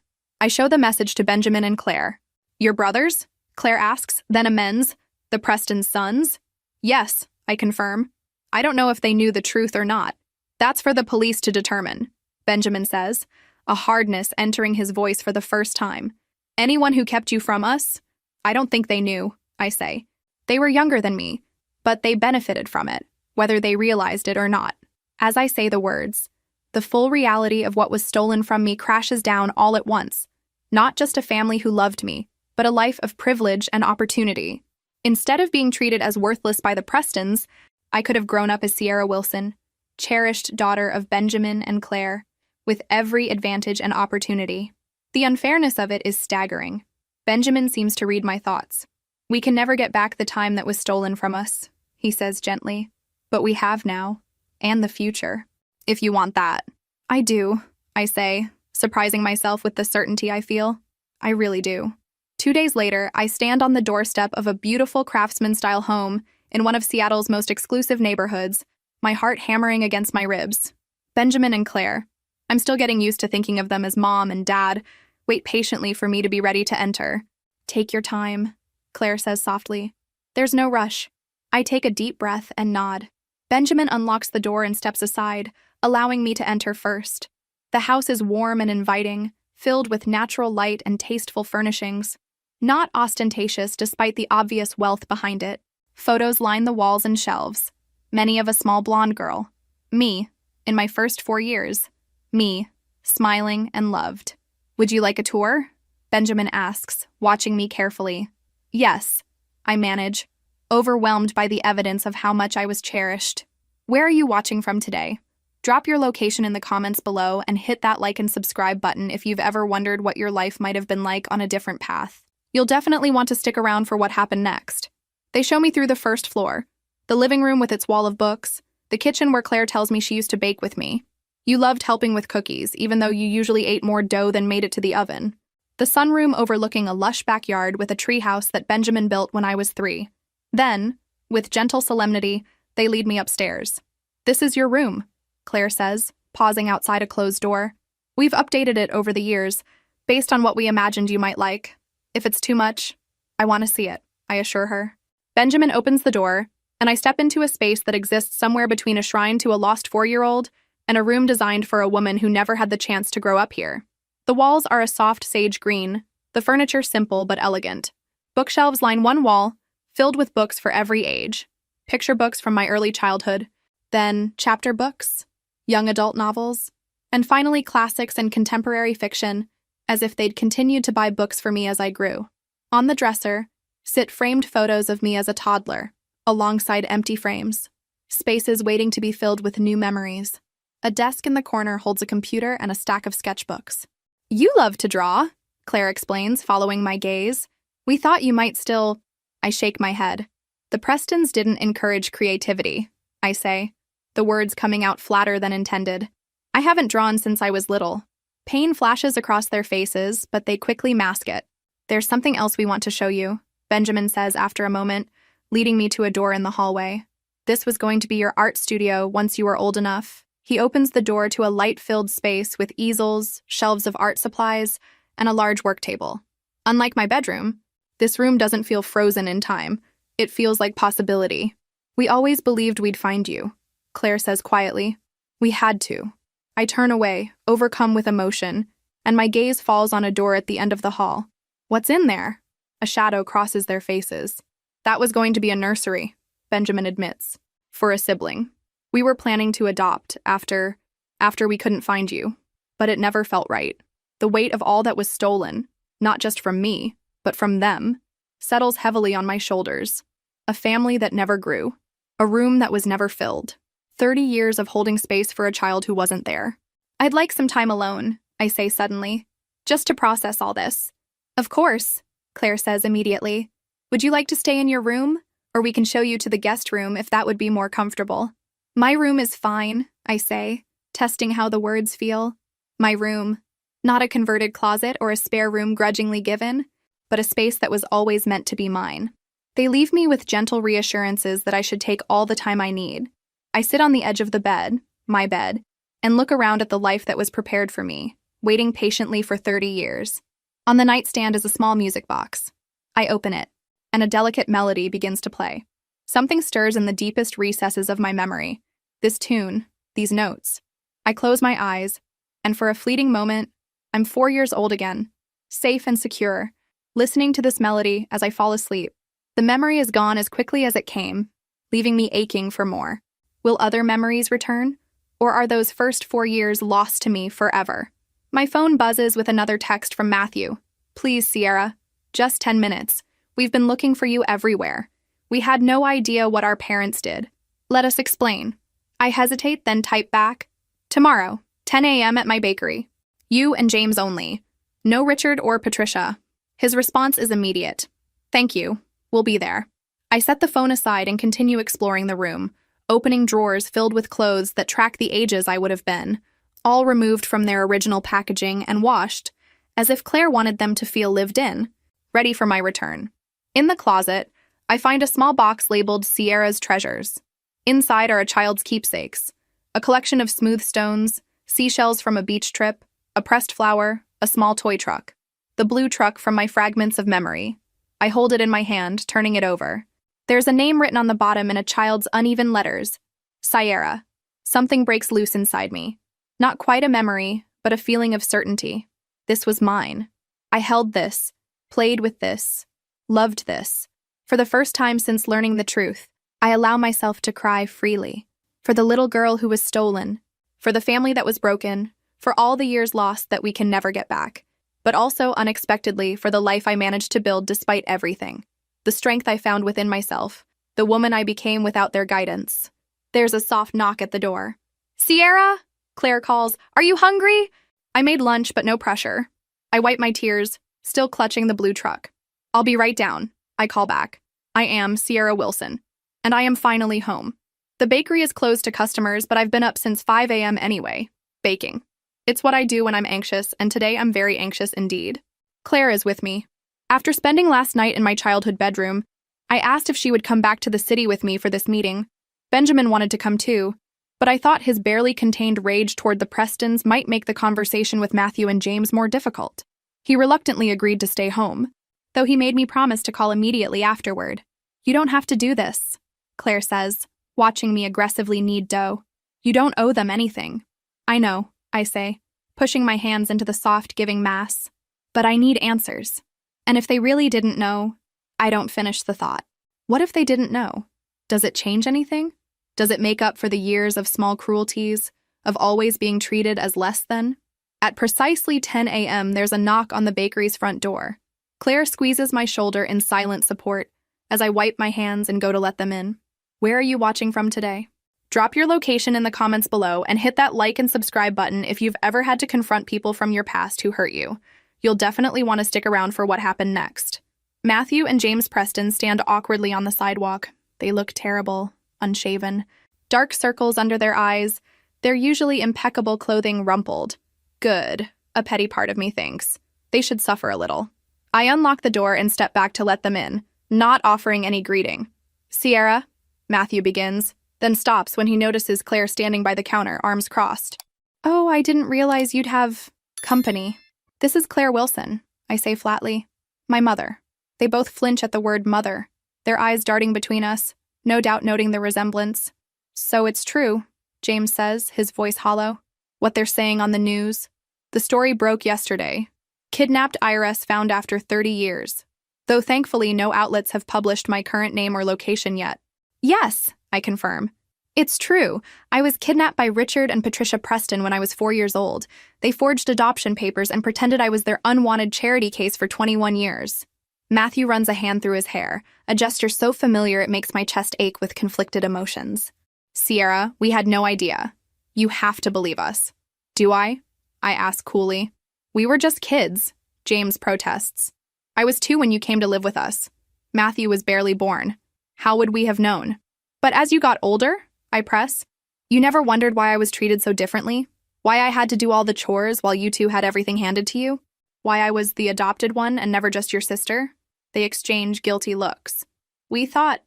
I show the message to Benjamin and Claire. Your brothers? Claire asks, then amends. The Preston sons? Yes, I confirm. I don't know if they knew the truth or not. That's for the police to determine, Benjamin says, a hardness entering his voice for the first time. Anyone who kept you from us? I don't think they knew, I say. They were younger than me, but they benefited from it, whether they realized it or not. As I say the words, the full reality of what was stolen from me crashes down all at once. Not just a family who loved me, but a life of privilege and opportunity. Instead of being treated as worthless by the Prestons, I could have grown up as Sierra Wilson, cherished daughter of Benjamin and Claire, with every advantage and opportunity. The unfairness of it is staggering. Benjamin seems to read my thoughts. We can never get back the time that was stolen from us, he says gently. But we have now, and the future, if you want that. I do, I say, surprising myself with the certainty I feel. I really do. 2 days later, I stand on the doorstep of a beautiful craftsman-style home in one of Seattle's most exclusive neighborhoods, my heart hammering against my ribs. Benjamin and Claire. I'm still getting used to thinking of them as mom and dad, wait patiently for me to be ready to enter. Take your time, Claire says softly. There's no rush. I take a deep breath and nod. Benjamin unlocks the door and steps aside, allowing me to enter first. The house is warm and inviting, filled with natural light and tasteful furnishings. Not ostentatious despite the obvious wealth behind it. Photos line the walls and shelves. Many of a small blonde girl. Me, in my first 4 years. Me, smiling and loved. Would you like a tour? Benjamin asks, watching me carefully. Yes, I manage, overwhelmed by the evidence of how much I was cherished. Where are you watching from today? Drop your location in the comments below and hit that like and subscribe button if you've ever wondered what your life might have been like on a different path. You'll definitely want to stick around for what happened next. They show me through the first floor, the living room with its wall of books, the kitchen where Claire tells me she used to bake with me. You loved helping with cookies, even though you usually ate more dough than made it to the oven. The sunroom overlooking a lush backyard with a treehouse that Benjamin built when I was 3. Then, with gentle solemnity, they lead me upstairs. "This is your room," Claire says, pausing outside a closed door. "We've updated it over the years, based on what we imagined you might like. If it's too much, I want to see it," I assure her. Benjamin opens the door, and I step into a space that exists somewhere between a shrine to a lost 4-year-old and a room designed for a woman who never had the chance to grow up here. The walls are a soft sage green, the furniture simple but elegant. Bookshelves line one wall, filled with books for every age. Picture books from my early childhood, then chapter books, young adult novels, and finally classics and contemporary fiction, as if they'd continued to buy books for me as I grew. On the dresser sit framed photos of me as a toddler, alongside empty frames, spaces waiting to be filled with new memories. A desk in the corner holds a computer and a stack of sketchbooks. "You love to draw," Claire explains, following my gaze. "We thought you might still—" I shake my head. "The Prestons didn't encourage creativity," I say, the words coming out flatter than intended. "I haven't drawn since I was little." Pain flashes across their faces, but they quickly mask it. "There's something else we want to show you," Benjamin says after a moment, leading me to a door in the hallway. "This was going to be your art studio once you were old enough." He opens the door to a light-filled space with easels, shelves of art supplies, and a large work table. Unlike my bedroom, this room doesn't feel frozen in time. It feels like possibility. "We always believed we'd find you," Claire says quietly. "We had to." I turn away, overcome with emotion, and my gaze falls on a door at the end of the hall. "What's in there?" A shadow crosses their faces. "That was going to be a nursery," Benjamin admits, "for a sibling. We were planning to adopt after we couldn't find you, but it never felt right. The weight of all that was stolen, not just from me, but from them, settles heavily on my shoulders. A family that never grew. A room that was never filled. 30 years of holding space for a child who wasn't there. I'd like some time alone," I say suddenly, "just to process all this." "Of course," Claire says immediately. "Would you like to stay in your room? Or we can show you to the guest room if that would be more comfortable." "My room is fine," I say, testing how the words feel. My room. Not a converted closet or a spare room grudgingly given, but a space that was always meant to be mine. They leave me with gentle reassurances that I should take all the time I need. I sit on the edge of the bed, my bed, and look around at the life that was prepared for me, waiting patiently for 30 years. On the nightstand is a small music box. I open it, and a delicate melody begins to play. Something stirs in the deepest recesses of my memory. This tune, these notes. I close my eyes, and for a fleeting moment, I'm 4 years old again, safe and secure, listening to this melody as I fall asleep. The memory is gone as quickly as it came, leaving me aching for more. Will other memories return? Or are those first 4 years lost to me forever? My phone buzzes with another text from Matthew. "Please, Sierra. Just 10 minutes. We've been looking for you everywhere. We had no idea what our parents did. Let us explain." I hesitate, then type back. "Tomorrow, 10 a.m. at my bakery. You and James only. No Richard or Patricia." His response is immediate. "Thank you. We'll be there." I set the phone aside and continue exploring the room, opening drawers filled with clothes that track the ages I would have been, all removed from their original packaging and washed, as if Claire wanted them to feel lived in, ready for my return. In the closet, I find a small box labeled Sierra's Treasures. Inside are a child's keepsakes, a collection of smooth stones, seashells from a beach trip, a pressed flower, a small toy truck. The blue truck from my fragments of memory. I hold it in my hand, turning it over. There's a name written on the bottom in a child's uneven letters. Sierra. Something breaks loose inside me. Not quite a memory, but a feeling of certainty. This was mine. I held this, played with this, loved this. For the first time since learning the truth, I allow myself to cry freely. For the little girl who was stolen, for the family that was broken, for all the years lost that we can never get back, but also unexpectedly for the life I managed to build despite everything. The strength I found within myself, the woman I became without their guidance. There's a soft knock at the door. Sierra? Claire calls. Are you hungry? I made lunch, but no pressure. I wipe my tears, still clutching the blue truck. I'll be right down. I call back. I am Sierra Wilson, and I am finally home. The bakery is closed to customers, but I've been up since 5 a.m. anyway, baking. It's what I do when I'm anxious, and today I'm very anxious indeed. Claire is with me. After spending last night in my childhood bedroom, I asked if she would come back to the city with me for this meeting. Benjamin wanted to come too, but I thought his barely contained rage toward the Prestons might make the conversation with Matthew and James more difficult. He reluctantly agreed to stay home, though he made me promise to call immediately afterward. You don't have to do this, Claire says, watching me aggressively knead dough. You don't owe them anything. I know, I say, pushing my hands into the soft giving mass. But I need answers. And if they really didn't know, I don't finish the thought. What if they didn't know? Does it change anything? Does it make up for the years of small cruelties, of always being treated as less than? At precisely 10 a.m., there's a knock on the bakery's front door. Claire squeezes my shoulder in silent support as I wipe my hands and go to let them in. Where are you watching from today? Drop your location in the comments below and hit that like and subscribe button if you've ever had to confront people from your past who hurt you. You'll definitely want to stick around for what happened next. Matthew and James Preston stand awkwardly on the sidewalk. They look terrible, unshaven. Dark circles under their eyes, their usually impeccable clothing rumpled. Good, a petty part of me thinks. They should suffer a little. I unlock the door and step back to let them in, not offering any greeting. Sierra, Matthew begins, then stops when he notices Claire standing by the counter, arms crossed. Oh, I didn't realize you'd have company. This is Claire Wilson, I say flatly. My mother. They both flinch at the word mother, their eyes darting between us, no doubt noting the resemblance. So it's true, James says, his voice hollow. What they're saying on the news. The story broke yesterday. Kidnapped IRS found after 30 years. Though thankfully no outlets have published my current name or location yet. Yes, I confirm. It's true. I was kidnapped by Richard and Patricia Preston when I was 4 years old. They forged adoption papers and pretended I was their unwanted charity case for 21 years. Matthew runs a hand through his hair, a gesture so familiar it makes my chest ache with conflicted emotions. Sierra, we had no idea. You have to believe us. Do I? I ask coolly. We were just kids, James protests. I was 2 when you came to live with us. Matthew was barely born. How would we have known? But as you got older, I press, you never wondered why I was treated so differently? Why I had to do all the chores while you two had everything handed to you? Why I was the adopted one and never just your sister? They exchange guilty looks. We thought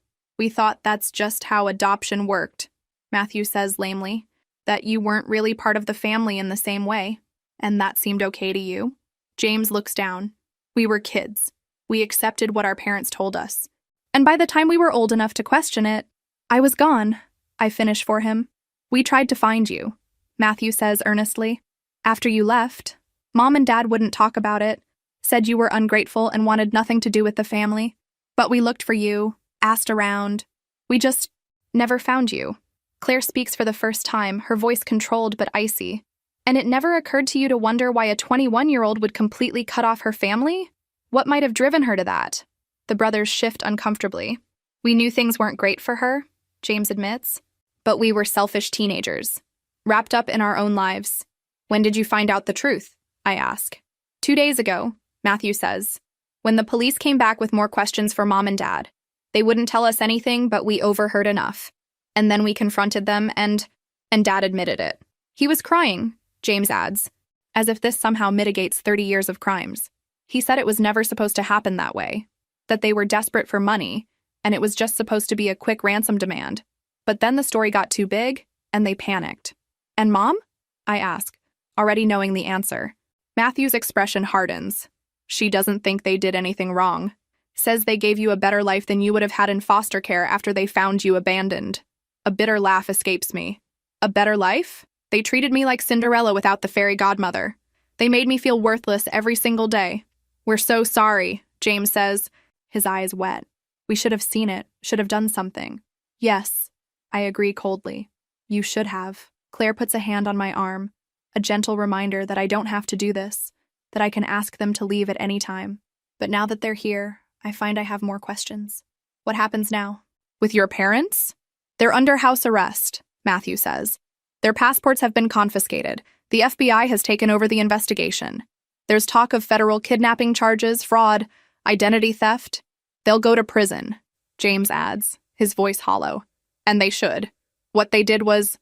that's just how adoption worked, Matthew says lamely, that you weren't really part of the family in the same way, and that seemed okay to you. James looks down. We were kids. We accepted what our parents told us. And by the time we were old enough to question it, I was gone, I finish for him. We tried to find you, Matthew says earnestly. After you left, Mom and Dad wouldn't talk about it, said you were ungrateful and wanted nothing to do with the family. But we looked for you, asked around. We just never found you. Claire speaks for the first time, her voice controlled but icy. And it never occurred to you to wonder why a 21-year-old would completely cut off her family? What might have driven her to that? The brothers shift uncomfortably. We knew things weren't great for her, James admits. But we were selfish teenagers, wrapped up in our own lives. When did you find out the truth? I ask. 2 days ago, Matthew says. When the police came back with more questions for Mom and Dad. They wouldn't tell us anything, but we overheard enough. And then we confronted them, and Dad admitted it. He was crying, James adds, as if this somehow mitigates 30 years of crimes. He said it was never supposed to happen that way, that they were desperate for money, and it was just supposed to be a quick ransom demand. But then the story got too big, and they panicked. And Mom? I ask, already knowing the answer. Matthew's expression hardens. She doesn't think they did anything wrong. Says they gave you a better life than you would have had in foster care after they found you abandoned. A bitter laugh escapes me. A better life? They treated me like Cinderella without the fairy godmother. They made me feel worthless every single day. We're so sorry, James says, his eyes wet. We should have seen it, should have done something. Yes, I agree coldly. You should have. Claire puts a hand on my arm, a gentle reminder that I don't have to do this, that I can ask them to leave at any time. But now that they're here, I find I have more questions. What happens now? With your parents? They're under house arrest, Matthew says. Their passports have been confiscated. The FBI has taken over the investigation. There's talk of federal kidnapping charges, fraud, identity theft. They'll go to prison, James adds, his voice hollow. And they should. What they did was,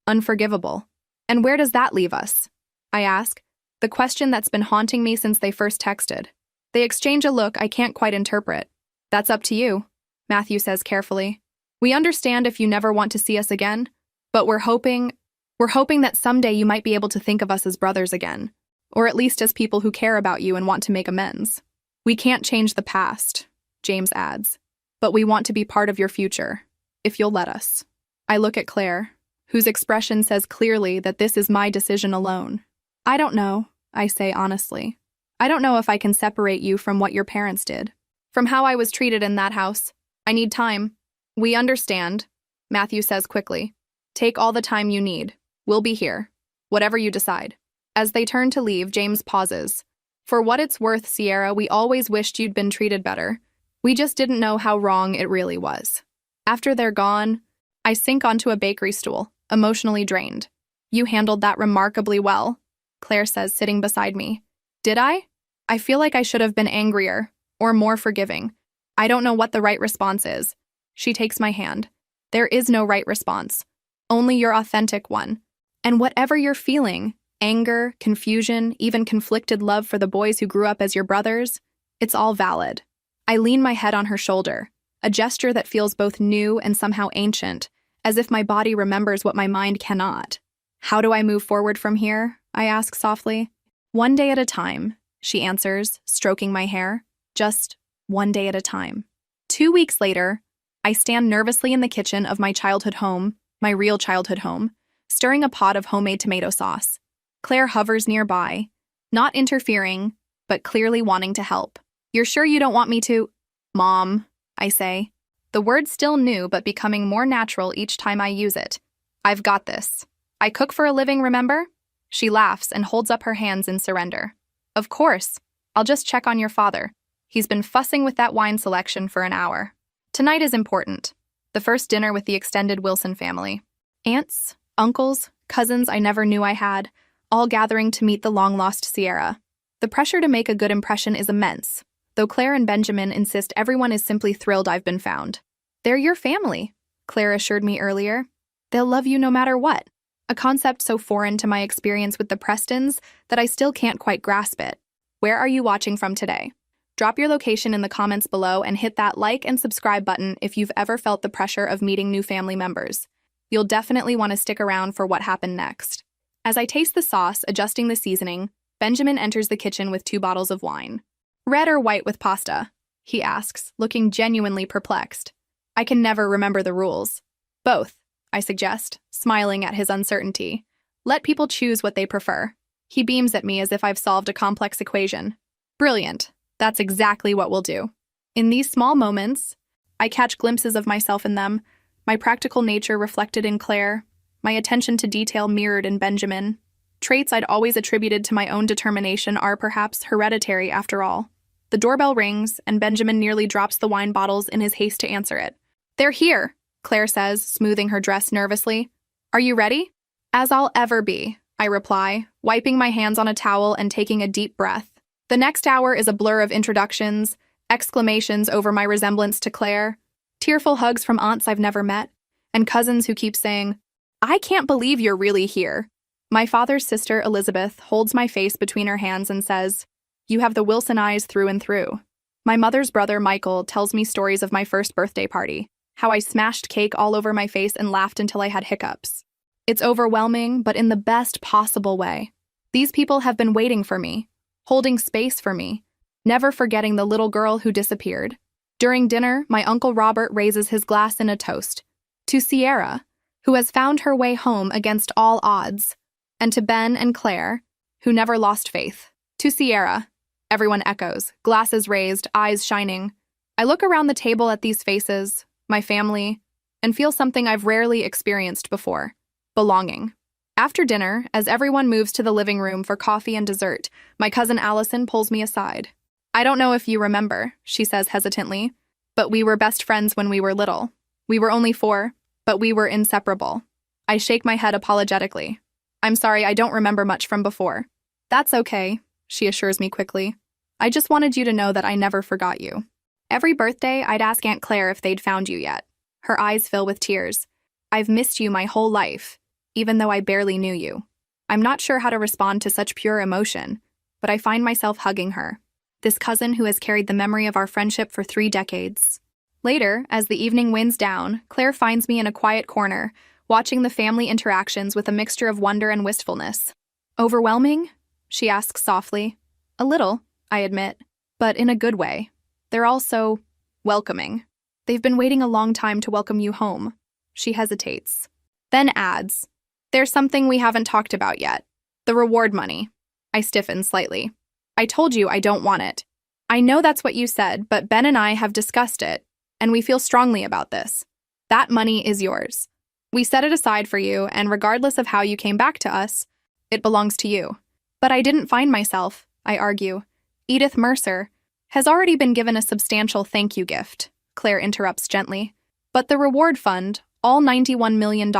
unforgivable. And where does that leave us? I ask, the question that's been haunting me since they first texted. They exchange a look I can't quite interpret. That's up to you, Matthew says carefully. We understand if you never want to see us again, but we're hoping that someday you might be able to think of us as brothers again, or at least as people who care about you and want to make amends. We can't change the past, James adds, but we want to be part of your future, if you'll let us. I look at Claire, whose expression says clearly that this is my decision alone. I don't know, I say honestly. I don't know if I can separate you from what your parents did, from how I was treated in that house. I need time. We understand, Matthew says quickly. Take all the time you need. We'll be here. Whatever you decide. As they turn to leave, James pauses. For what it's worth, Sierra, we always wished you'd been treated better. We just didn't know how wrong it really was. After they're gone, I sink onto a bakery stool, emotionally drained. You handled that remarkably well, Claire says, sitting beside me. Did I? I feel like I should have been angrier, or more forgiving. I don't know what the right response is. She takes my hand. There is no right response. Only your authentic one. And whatever you're feeling, anger, confusion, even conflicted love for the boys who grew up as your brothers, it's all valid. I lean my head on her shoulder, a gesture that feels both new and somehow ancient, as if my body remembers what my mind cannot. How do I move forward from here? I ask softly. One day at a time, she answers, stroking my hair. Just one day at a time. 2 weeks later, I stand nervously in the kitchen of my childhood home, my real childhood home, stirring a pot of homemade tomato sauce. Claire hovers nearby, not interfering, but clearly wanting to help. You're sure you don't want me to? Mom, I say. The word's still new, but becoming more natural each time I use it. I've got this. I cook for a living, remember? She laughs and holds up her hands in surrender. Of course. I'll just check on your father. He's been fussing with that wine selection for an hour. Tonight is important. The first dinner with the extended Wilson family. Aunts, uncles, cousins I never knew I had, all gathering to meet the long-lost Sierra. The pressure to make a good impression is immense, though Claire and Benjamin insist everyone is simply thrilled I've been found. They're your family, Claire assured me earlier. They'll love you no matter what. A concept so foreign to my experience with the Prestons that I still can't quite grasp it. Where are you watching from today? Drop your location in the comments below and hit that like and subscribe button if you've ever felt the pressure of meeting new family members. You'll definitely want to stick around for what happened next. As I taste the sauce, adjusting the seasoning, Benjamin enters the kitchen with 2 bottles of wine. Red or white with pasta? He asks, looking genuinely perplexed. I can never remember the rules. Both, I suggest, smiling at his uncertainty. Let people choose what they prefer. He beams at me as if I've solved a complex equation. Brilliant. That's exactly what we'll do. In these small moments, I catch glimpses of myself in them, my practical nature reflected in Claire, my attention to detail mirrored in Benjamin. Traits I'd always attributed to my own determination are perhaps hereditary after all. The doorbell rings, and Benjamin nearly drops the wine bottles in his haste to answer it. They're here, Claire says, smoothing her dress nervously. Are you ready? As I'll ever be, I reply, wiping my hands on a towel and taking a deep breath. The next hour is a blur of introductions, exclamations over my resemblance to Claire, tearful hugs from aunts I've never met, and cousins who keep saying, I can't believe you're really here. My father's sister, Elizabeth, holds my face between her hands and says, You have the Wilson eyes through and through. My mother's brother, Michael, tells me stories of my first birthday party, how I smashed cake all over my face and laughed until I had hiccups. It's overwhelming, but in the best possible way. These people have been waiting for me, holding space for me, never forgetting the little girl who disappeared. During dinner, my Uncle Robert raises his glass in a toast. To Sierra, who has found her way home against all odds. And to Ben and Claire, who never lost faith. To Sierra, everyone echoes, glasses raised, eyes shining. I look around the table at these faces, my family, and feel something I've rarely experienced before. Belonging. After dinner, as everyone moves to the living room for coffee and dessert, my cousin Allison pulls me aside. I don't know if you remember, she says hesitantly, but we were best friends when we were little. We were only 4, but we were inseparable. I shake my head apologetically. I'm sorry, I don't remember much from before. That's okay, she assures me quickly. I just wanted you to know that I never forgot you. Every birthday, I'd ask Aunt Claire if they'd found you yet. Her eyes fill with tears. I've missed you my whole life, even though I barely knew you. I'm not sure how to respond to such pure emotion, but I find myself hugging her. This cousin who has carried the memory of our friendship for 3 decades. Later, as the evening winds down, Claire finds me in a quiet corner, watching the family interactions with a mixture of wonder and wistfulness. Overwhelming? She asks softly. A little, I admit, but in a good way. They're all so welcoming. They've been waiting a long time to welcome you home. She hesitates. Then adds, there's something we haven't talked about yet. The reward money. I stiffen slightly. I told you I don't want it. I know that's what you said, but Ben and I have discussed it, and we feel strongly about this. That money is yours. We set it aside for you, and regardless of how you came back to us, it belongs to you. But I didn't find myself, I argue. Edith Mercer has already been given a substantial thank you gift, Claire interrupts gently. But the reward fund, all $91 million,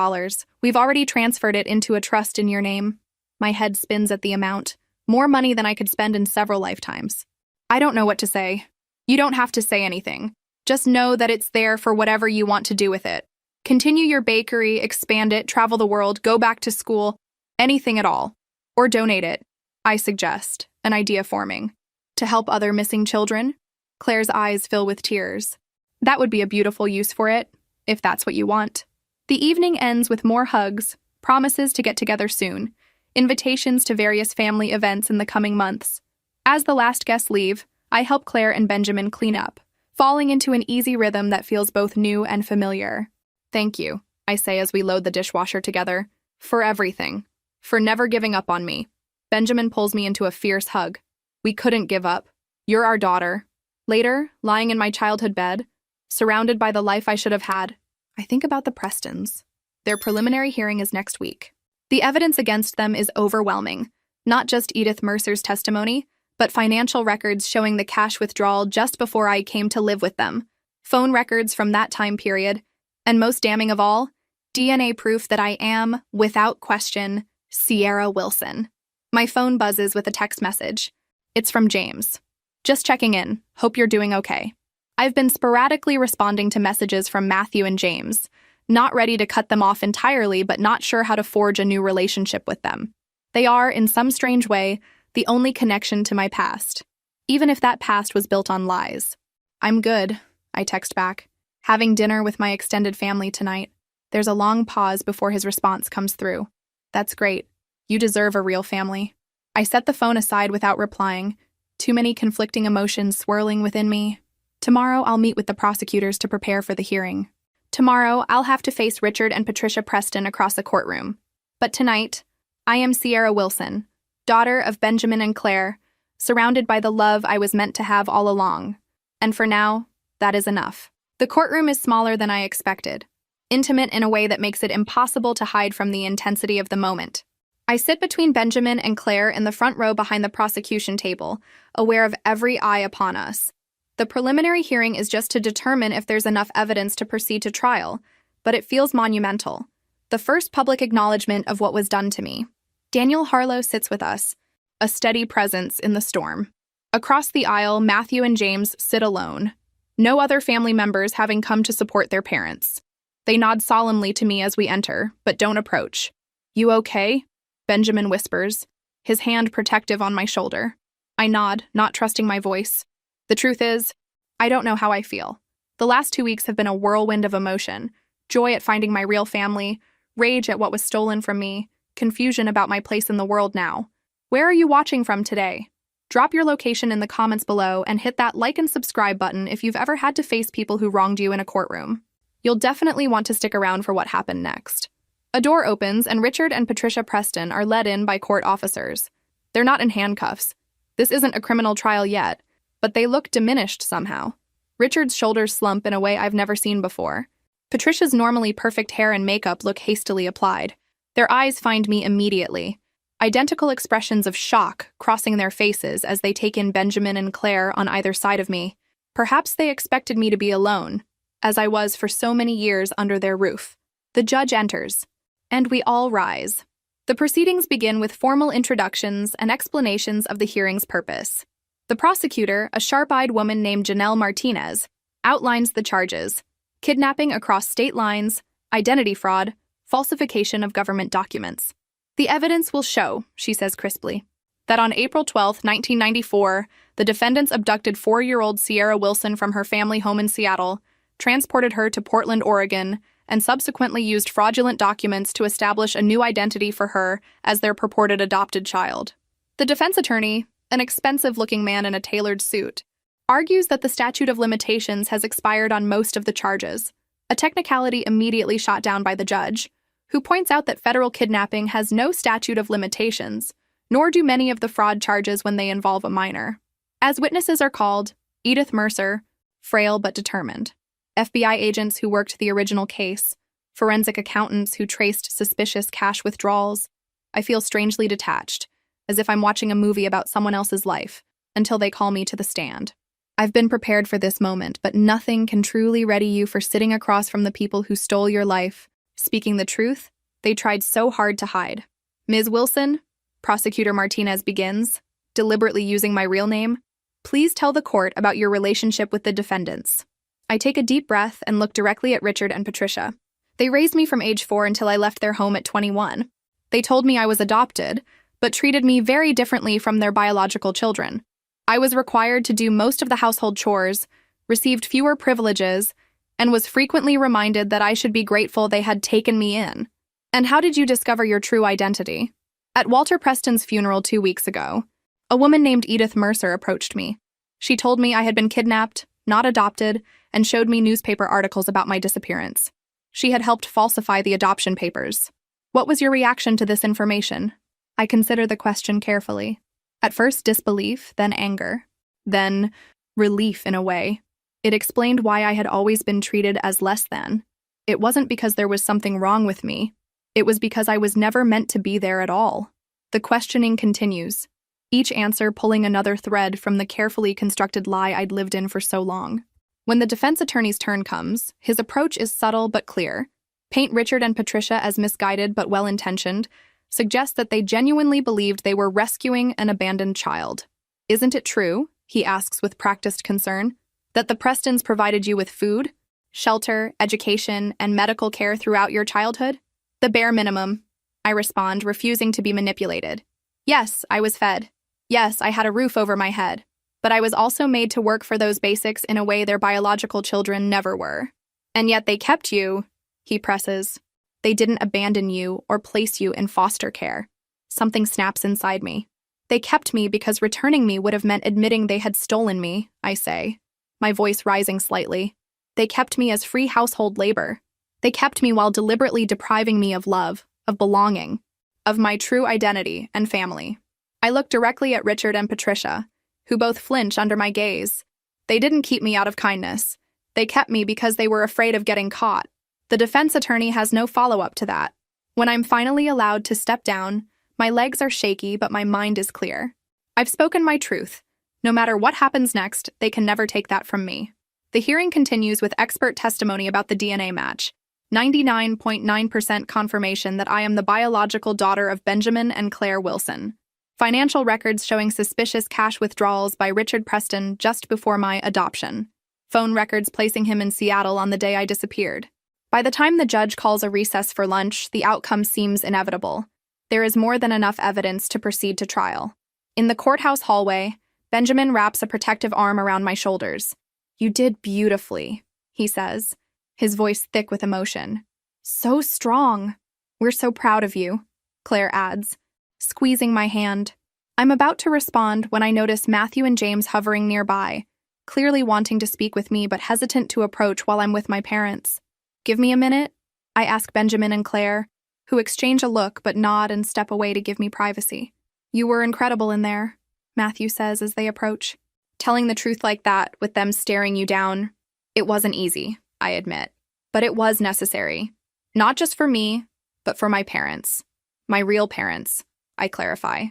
we've already transferred it into a trust in your name. My head spins at the amount, more money than I could spend in several lifetimes. I don't know what to say. You don't have to say anything. Just know that it's there for whatever you want to do with it. Continue your bakery, expand it, travel the world, go back to school, anything at all. Or donate it, I suggest, an idea forming. To help other missing children? Claire's eyes fill with tears. That would be a beautiful use for it, if that's what you want. The evening ends with more hugs, promises to get together soon, invitations to various family events in the coming months. As the last guests leave, I help Claire and Benjamin clean up, falling into an easy rhythm that feels both new and familiar. Thank you, I say as we load the dishwasher together. For everything. For never giving up on me. Benjamin pulls me into a fierce hug. We couldn't give up. You're our daughter. Later, lying in my childhood bed, surrounded by the life I should have had, I think about the Prestons. Their preliminary hearing is next week. The evidence against them is overwhelming. Not just Edith Mercer's testimony, but financial records showing the cash withdrawal just before I came to live with them. Phone records from that time period. And most damning of all, DNA proof that I am, without question, Sierra Wilson. My phone buzzes with a text message. It's from James. Just checking in. Hope you're doing okay. I've been sporadically responding to messages from Matthew and James, not ready to cut them off entirely, but not sure how to forge a new relationship with them. They are, in some strange way, the only connection to my past, even if that past was built on lies. I'm good, I text back. Having dinner with my extended family tonight. There's a long pause before his response comes through. That's great. You deserve a real family. I set the phone aside without replying. Too many conflicting emotions swirling within me. Tomorrow I'll meet with the prosecutors to prepare for the hearing. Tomorrow I'll have to face Richard and Patricia Preston across a courtroom. But tonight, I am Sierra Wilson, daughter of Benjamin and Claire, surrounded by the love I was meant to have all along. And for now, that is enough. The courtroom is smaller than I expected, intimate in a way that makes it impossible to hide from the intensity of the moment. I sit between Benjamin and Claire in the front row behind the prosecution table, aware of every eye upon us. The preliminary hearing is just to determine if there's enough evidence to proceed to trial, but it feels monumental. The first public acknowledgement of what was done to me. Daniel Harlow sits with us, a steady presence in the storm. Across the aisle, Matthew and James sit alone. No other family members having come to support their parents. They nod solemnly to me as we enter, but don't approach. You okay? Benjamin whispers, his hand protective on my shoulder. I nod, not trusting my voice. The truth is, I don't know how I feel. The last 2 weeks have been a whirlwind of emotion. Joy at finding my real family, rage at what was stolen from me, confusion about my place in the world now. Where are you watching from today? Drop your location in the comments below and hit that like and subscribe button if you've ever had to face people who wronged you in a courtroom. You'll definitely want to stick around for what happened next. A door opens and Richard and Patricia Preston are led in by court officers. They're not in handcuffs. This isn't a criminal trial yet, but they look diminished somehow. Richard's shoulders slump in a way I've never seen before. Patricia's normally perfect hair and makeup look hastily applied. Their eyes find me immediately. Identical expressions of shock crossing their faces as they take in Benjamin and Claire on either side of me. Perhaps they expected me to be alone, as I was for so many years under their roof. The judge enters. And we all rise. The proceedings begin with formal introductions and explanations of the hearing's purpose. The prosecutor, a sharp-eyed woman named Janelle Martinez, outlines the charges: kidnapping across state lines, identity fraud, falsification of government documents. The evidence will show, she says crisply, that on April 12, 1994, the defendants abducted 4-year-old Sierra Wilson from her family home in Seattle, transported her to Portland, Oregon, and subsequently used fraudulent documents to establish a new identity for her as their purported adopted child. The defense attorney, an expensive-looking man in a tailored suit, argues that the statute of limitations has expired on most of the charges, a technicality immediately shot down by the judge, who points out that federal kidnapping has no statute of limitations, nor do many of the fraud charges when they involve a minor. As witnesses are called Edith Mercer, frail but determined, FBI agents who worked the original case, forensic accountants who traced suspicious cash withdrawals. I feel strangely detached, as if I'm watching a movie about someone else's life, until they call me to the stand. I've been prepared for this moment, but nothing can truly ready you for sitting across from the people who stole your life, speaking the truth they tried so hard to hide. Ms. Wilson, Prosecutor Martinez begins, deliberately using my real name, please tell the court about your relationship with the defendants. I take a deep breath and look directly at Richard and Patricia. They raised me from age 4 until I left their home at 21. They told me I was adopted, but treated me very differently from their biological children. I was required to do most of the household chores, received fewer privileges, and was frequently reminded that I should be grateful they had taken me in. And how did you discover your true identity? At Walter Preston's funeral 2 weeks ago, a woman named Edith Mercer approached me. She told me I had been kidnapped, not adopted, and showed me newspaper articles about my disappearance. She had helped falsify the adoption papers. What was your reaction to this information? I consider the question carefully. At first disbelief, then anger, then relief in a way. It explained why I had always been treated as less than. It wasn't because there was something wrong with me. It was because I was never meant to be there at all. The questioning continues, each answer pulling another thread from the carefully constructed lie I'd lived in for so long. When the defense attorney's turn comes, his approach is subtle but clear. Paint Richard and Patricia as misguided but well-intentioned, suggests that they genuinely believed they were rescuing an abandoned child. Isn't it true, he asks with practiced concern, that the Prestons provided you with food, shelter, education, and medical care throughout your childhood? The bare minimum, I respond, refusing to be manipulated. Yes, I was fed. Yes, I had a roof over my head. But I was also made to work for those basics in a way their biological children never were. And yet they kept you, he presses. They didn't abandon you or place you in foster care. Something snaps inside me. They kept me because returning me would have meant admitting they had stolen me, I say, my voice rising slightly. They kept me as free household labor. They kept me while deliberately depriving me of love, of belonging, of my true identity and family. I look directly at Richard and Patricia, who both flinch under my gaze. They didn't keep me out of kindness. They kept me because they were afraid of getting caught. The defense attorney has no follow-up to that. When I'm finally allowed to step down, my legs are shaky, but my mind is clear. I've spoken my truth. No matter what happens next, they can never take that from me. The hearing continues with expert testimony about the DNA match. 99.9% confirmation that I am the biological daughter of Benjamin and Claire Wilson. Financial records showing suspicious cash withdrawals by Richard Preston just before my adoption. Phone records placing him in Seattle on the day I disappeared. By the time the judge calls a recess for lunch, the outcome seems inevitable. There is more than enough evidence to proceed to trial. In the courthouse hallway, Benjamin wraps a protective arm around my shoulders. You did beautifully, he says, his voice thick with emotion. So strong. We're so proud of you, Claire adds, squeezing my hand. I'm about to respond when I notice Matthew and James hovering nearby, clearly wanting to speak with me but hesitant to approach while I'm with my parents. Give me a minute, I ask Benjamin and Claire, who exchange a look but nod and step away to give me privacy. You were incredible in there, Matthew says as they approach. Telling the truth like that, with them staring you down, it wasn't easy, I admit. But it was necessary. Not just for me, but for my parents. My real parents, I clarify,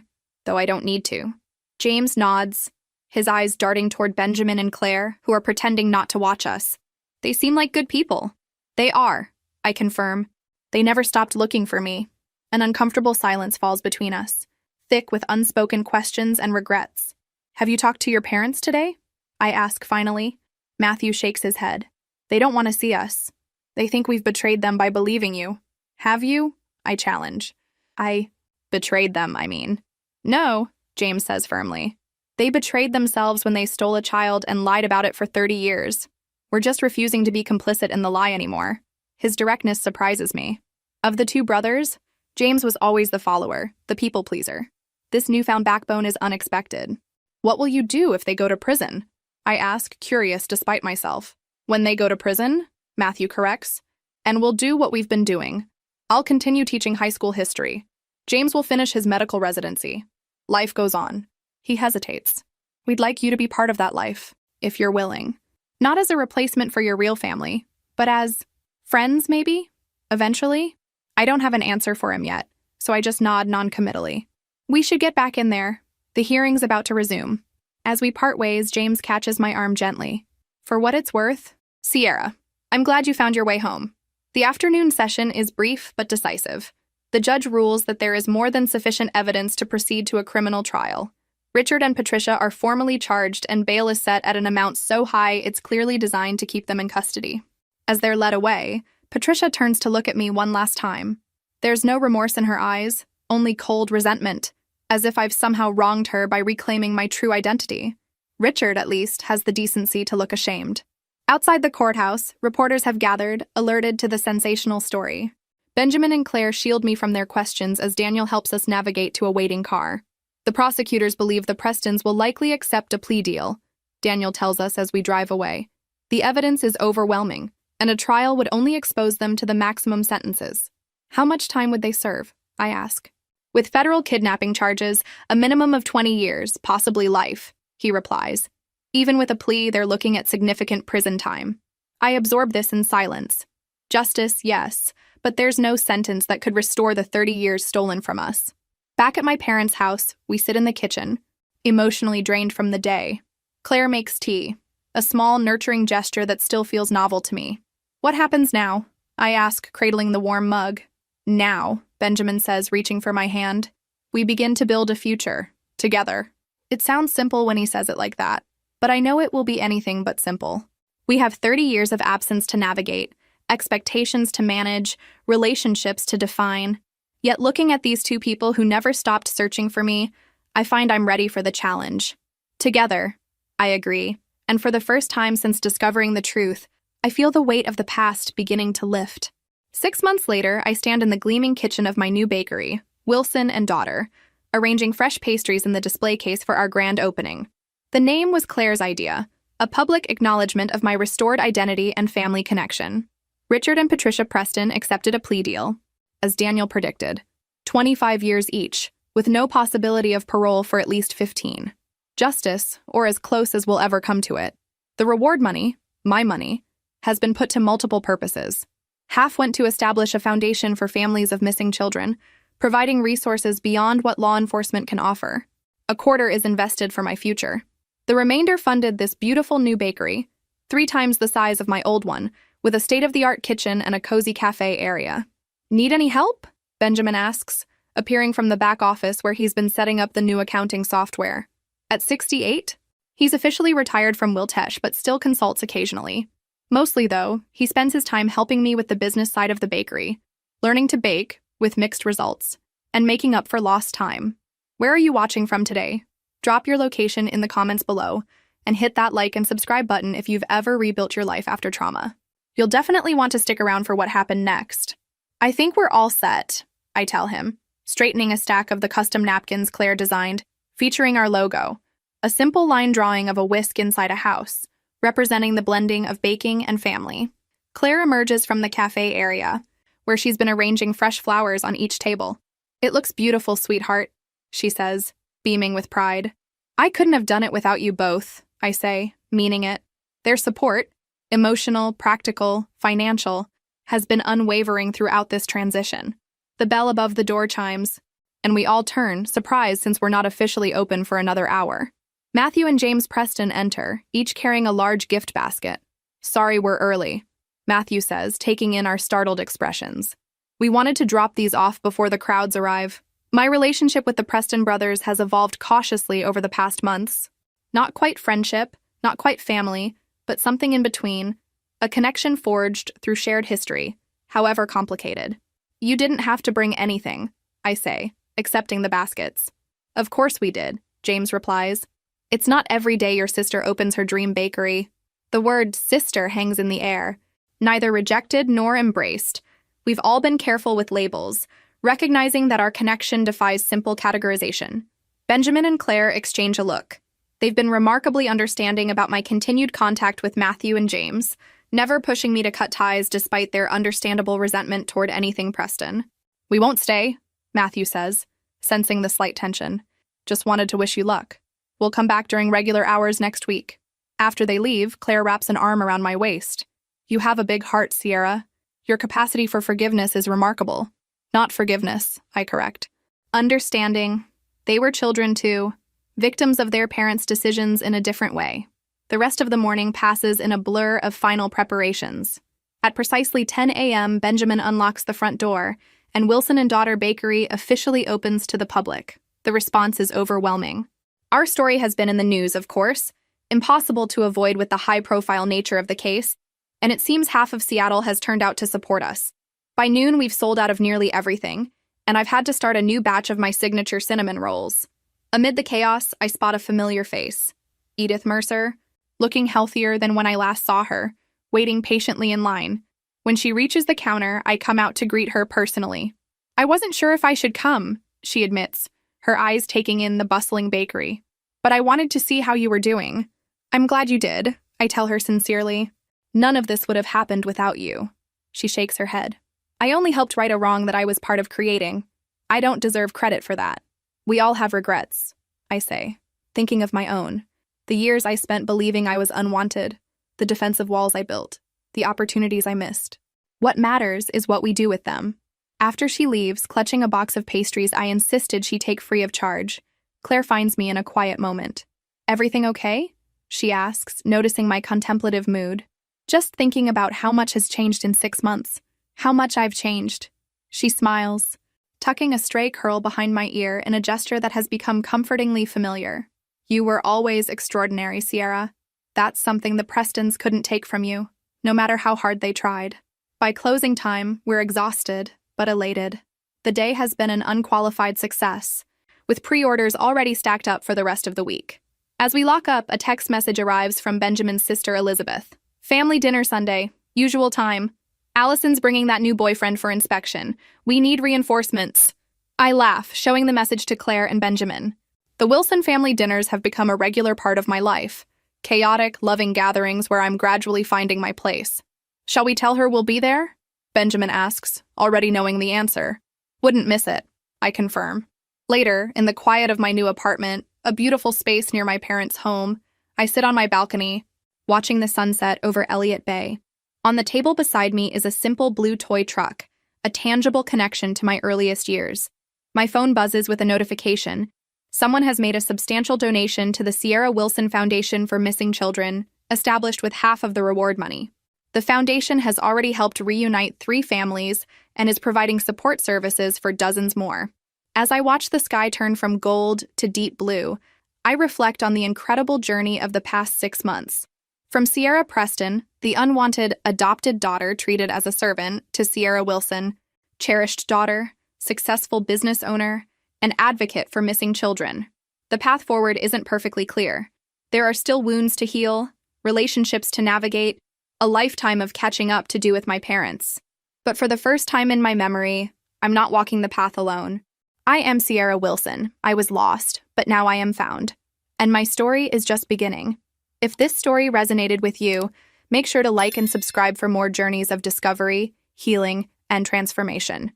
though I don't need to. James nods, his eyes darting toward Benjamin and Claire, who are pretending not to watch us. They seem like good people. They are, I confirm, They never stopped looking for me. An uncomfortable silence falls between us, thick with unspoken questions and regrets. Have you talked to your parents today? I ask finally. Matthew shakes his head. They don't want to see us. They think we've betrayed them by believing you. Have you? I challenge. I betrayed them, I mean. No, James says firmly. They betrayed themselves when they stole a child and lied about it for 30 years. We're just refusing to be complicit in the lie anymore. His directness surprises me. Of the two brothers, James was always the follower, the people pleaser. This newfound backbone is unexpected. What will you do if they go to prison? I ask, curious despite myself. When they go to prison, Matthew corrects, and we'll do what we've been doing. I'll continue teaching high school history. James will finish his medical residency. Life goes on. He hesitates. We'd like you to be part of that life, if you're willing. Not as a replacement for your real family, but as friends, maybe? Eventually? I don't have an answer for him yet, so I just nod non-committally. We should get back in there. The hearing's about to resume. As we part ways, James catches my arm gently. For what it's worth, Sierra, I'm glad you found your way home. The afternoon session is brief but decisive. The judge rules that there is more than sufficient evidence to proceed to a criminal trial. Richard and Patricia are formally charged and bail is set at an amount so high it's clearly designed to keep them in custody. As they're led away, Patricia turns to look at me one last time. There's no remorse in her eyes, only cold resentment, as if I've somehow wronged her by reclaiming my true identity. Richard, at least, has the decency to look ashamed. Outside the courthouse, reporters have gathered, alerted to the sensational story. Benjamin and Claire shield me from their questions as Daniel helps us navigate to a waiting car. The prosecutors believe the Prestons will likely accept a plea deal, Daniel tells us as we drive away. The evidence is overwhelming, and a trial would only expose them to the maximum sentences. How much time would they serve? I ask. With federal kidnapping charges, a minimum of 20 years, possibly life, he replies. Even with a plea, they're looking at significant prison time. I absorb this in silence. Justice, yes, but there's no sentence that could restore the 30 years stolen from us. Back at my parents' house, we sit in the kitchen, emotionally drained from the day. Claire makes tea, a small, nurturing gesture that still feels novel to me. What happens now? I ask, cradling the warm mug. Now, Benjamin says, reaching for my hand. We begin to build a future, together. It sounds simple when he says it like that, but I know it will be anything but simple. We have 30 years of absence to navigate, expectations to manage, relationships to define. Yet looking at these two people who never stopped searching for me, I find I'm ready for the challenge. Together, I agree, and for the first time since discovering the truth, I feel the weight of the past beginning to lift. 6 months later, I stand in the gleaming kitchen of my new bakery, Wilson and Daughter, arranging fresh pastries in the display case for our grand opening. The name was Claire's idea, a public acknowledgement of my restored identity and family connection. Richard and Patricia Preston accepted a plea deal, as Daniel predicted, 25 years each, with no possibility of parole for at least 15. Justice, or as close as we'll ever come to it. The reward money, my money, has been put to multiple purposes. Half went to establish a foundation for families of missing children, providing resources beyond what law enforcement can offer. A quarter is invested for my future. The remainder funded this beautiful new bakery, 3 times the size of my old one, with a state-of-the-art kitchen and a cozy cafe area. Need any help? Benjamin asks, appearing from the back office where he's been setting up the new accounting software. At 68, he's officially retired from Wiltesh but still consults occasionally. Mostly, though, he spends his time helping me with the business side of the bakery, learning to bake, with mixed results, and making up for lost time. Where are you watching from today? Drop your location in the comments below, and hit that like and subscribe button if you've ever rebuilt your life after trauma. You'll definitely want to stick around for what happened next. I think we're all set, I tell him, straightening a stack of the custom napkins Claire designed, featuring our logo, a simple line drawing of a whisk inside a house, representing the blending of baking and family. Claire emerges from the cafe area, where she's been arranging fresh flowers on each table. It looks beautiful, sweetheart, she says, beaming with pride. I couldn't have done it without you both, I say, meaning it. Their support, emotional, practical, financial, has been unwavering throughout this transition. The bell above the door chimes, and we all turn, surprised since we're not officially open for another hour. Matthew and James Preston enter, each carrying a large gift basket. Sorry we're early, Matthew says, taking in our startled expressions. We wanted to drop these off before the crowds arrive. My relationship with the Preston brothers has evolved cautiously over the past months. Not quite friendship, not quite family, but something in between, a connection forged through shared history, however complicated. You didn't have to bring anything, I say, accepting the baskets. Of course we did, James replies. It's not every day your sister opens her dream bakery. The word sister hangs in the air, neither rejected nor embraced. We've all been careful with labels, recognizing that our connection defies simple categorization. Benjamin and Claire exchange a look. They've been remarkably understanding about my continued contact with Matthew and James, never pushing me to cut ties despite their understandable resentment toward anything Preston. We won't stay, Matthew says, sensing the slight tension. Just wanted to wish you luck. We'll come back during regular hours next week. After they leave, Claire wraps an arm around my waist. You have a big heart, Sierra. Your capacity for forgiveness is remarkable. Not forgiveness, I correct. Understanding. They were children too, victims of their parents' decisions in a different way. The rest of the morning passes in a blur of final preparations. At precisely 10 a.m., Benjamin unlocks the front door, and Wilson and Daughter Bakery officially opens to the public. The response is overwhelming. Our story has been in the news, of course, impossible to avoid with the high-profile nature of the case, and it seems half of Seattle has turned out to support us. By noon, we've sold out of nearly everything, and I've had to start a new batch of my signature cinnamon rolls. Amid the chaos, I spot a familiar face. Edith Mercer, looking healthier than when I last saw her, waiting patiently in line. When she reaches the counter, I come out to greet her personally. I wasn't sure if I should come, she admits, her eyes taking in the bustling bakery. But I wanted to see how you were doing. I'm glad you did, I tell her sincerely. None of this would have happened without you. She shakes her head. I only helped right a wrong that I was part of creating. I don't deserve credit for that. We all have regrets, I say, thinking of my own. The years I spent believing I was unwanted, the defensive walls I built, the opportunities I missed. What matters is what we do with them. After she leaves, clutching a box of pastries I insisted she take free of charge, Claire finds me in a quiet moment. Everything okay? She asks, noticing my contemplative mood. Just thinking about how much has changed in 6 months. How much I've changed. She smiles, tucking a stray curl behind my ear in a gesture that has become comfortingly familiar. You were always extraordinary, Sierra. That's something the Prestons couldn't take from you, no matter how hard they tried. By closing time, we're exhausted, but elated. The day has been an unqualified success, with pre-orders already stacked up for the rest of the week. As we lock up, a text message arrives from Benjamin's sister Elizabeth. Family dinner Sunday, usual time. Allison's bringing that new boyfriend for inspection. We need reinforcements. I laugh, showing the message to Claire and Benjamin. The Wilson family dinners have become a regular part of my life. Chaotic, loving gatherings where I'm gradually finding my place. Shall we tell her we'll be there? Benjamin asks, already knowing the answer. Wouldn't miss it, I confirm. Later, in the quiet of my new apartment, a beautiful space near my parents' home, I sit on my balcony, watching the sunset over Elliott Bay. On the table beside me is a simple blue toy truck, a tangible connection to my earliest years. My phone buzzes with a notification. Someone has made a substantial donation to the Sierra Wilson Foundation for Missing Children, established with half of the reward money. The foundation has already helped reunite 3 families and is providing support services for dozens more. As I watch the sky turn from gold to deep blue, I reflect on the incredible journey of the past 6 months. From Sierra Preston, the unwanted adopted daughter treated as a servant, to Sierra Wilson, cherished daughter, successful business owner, and advocate for missing children. The path forward isn't perfectly clear. There are still wounds to heal, relationships to navigate, a lifetime of catching up to do with my parents. But for the first time in my memory, I'm not walking the path alone. I am Sierra Wilson. I was lost, but now I am found. And my story is just beginning. If this story resonated with you, make sure to like and subscribe for more journeys of discovery, healing, and transformation.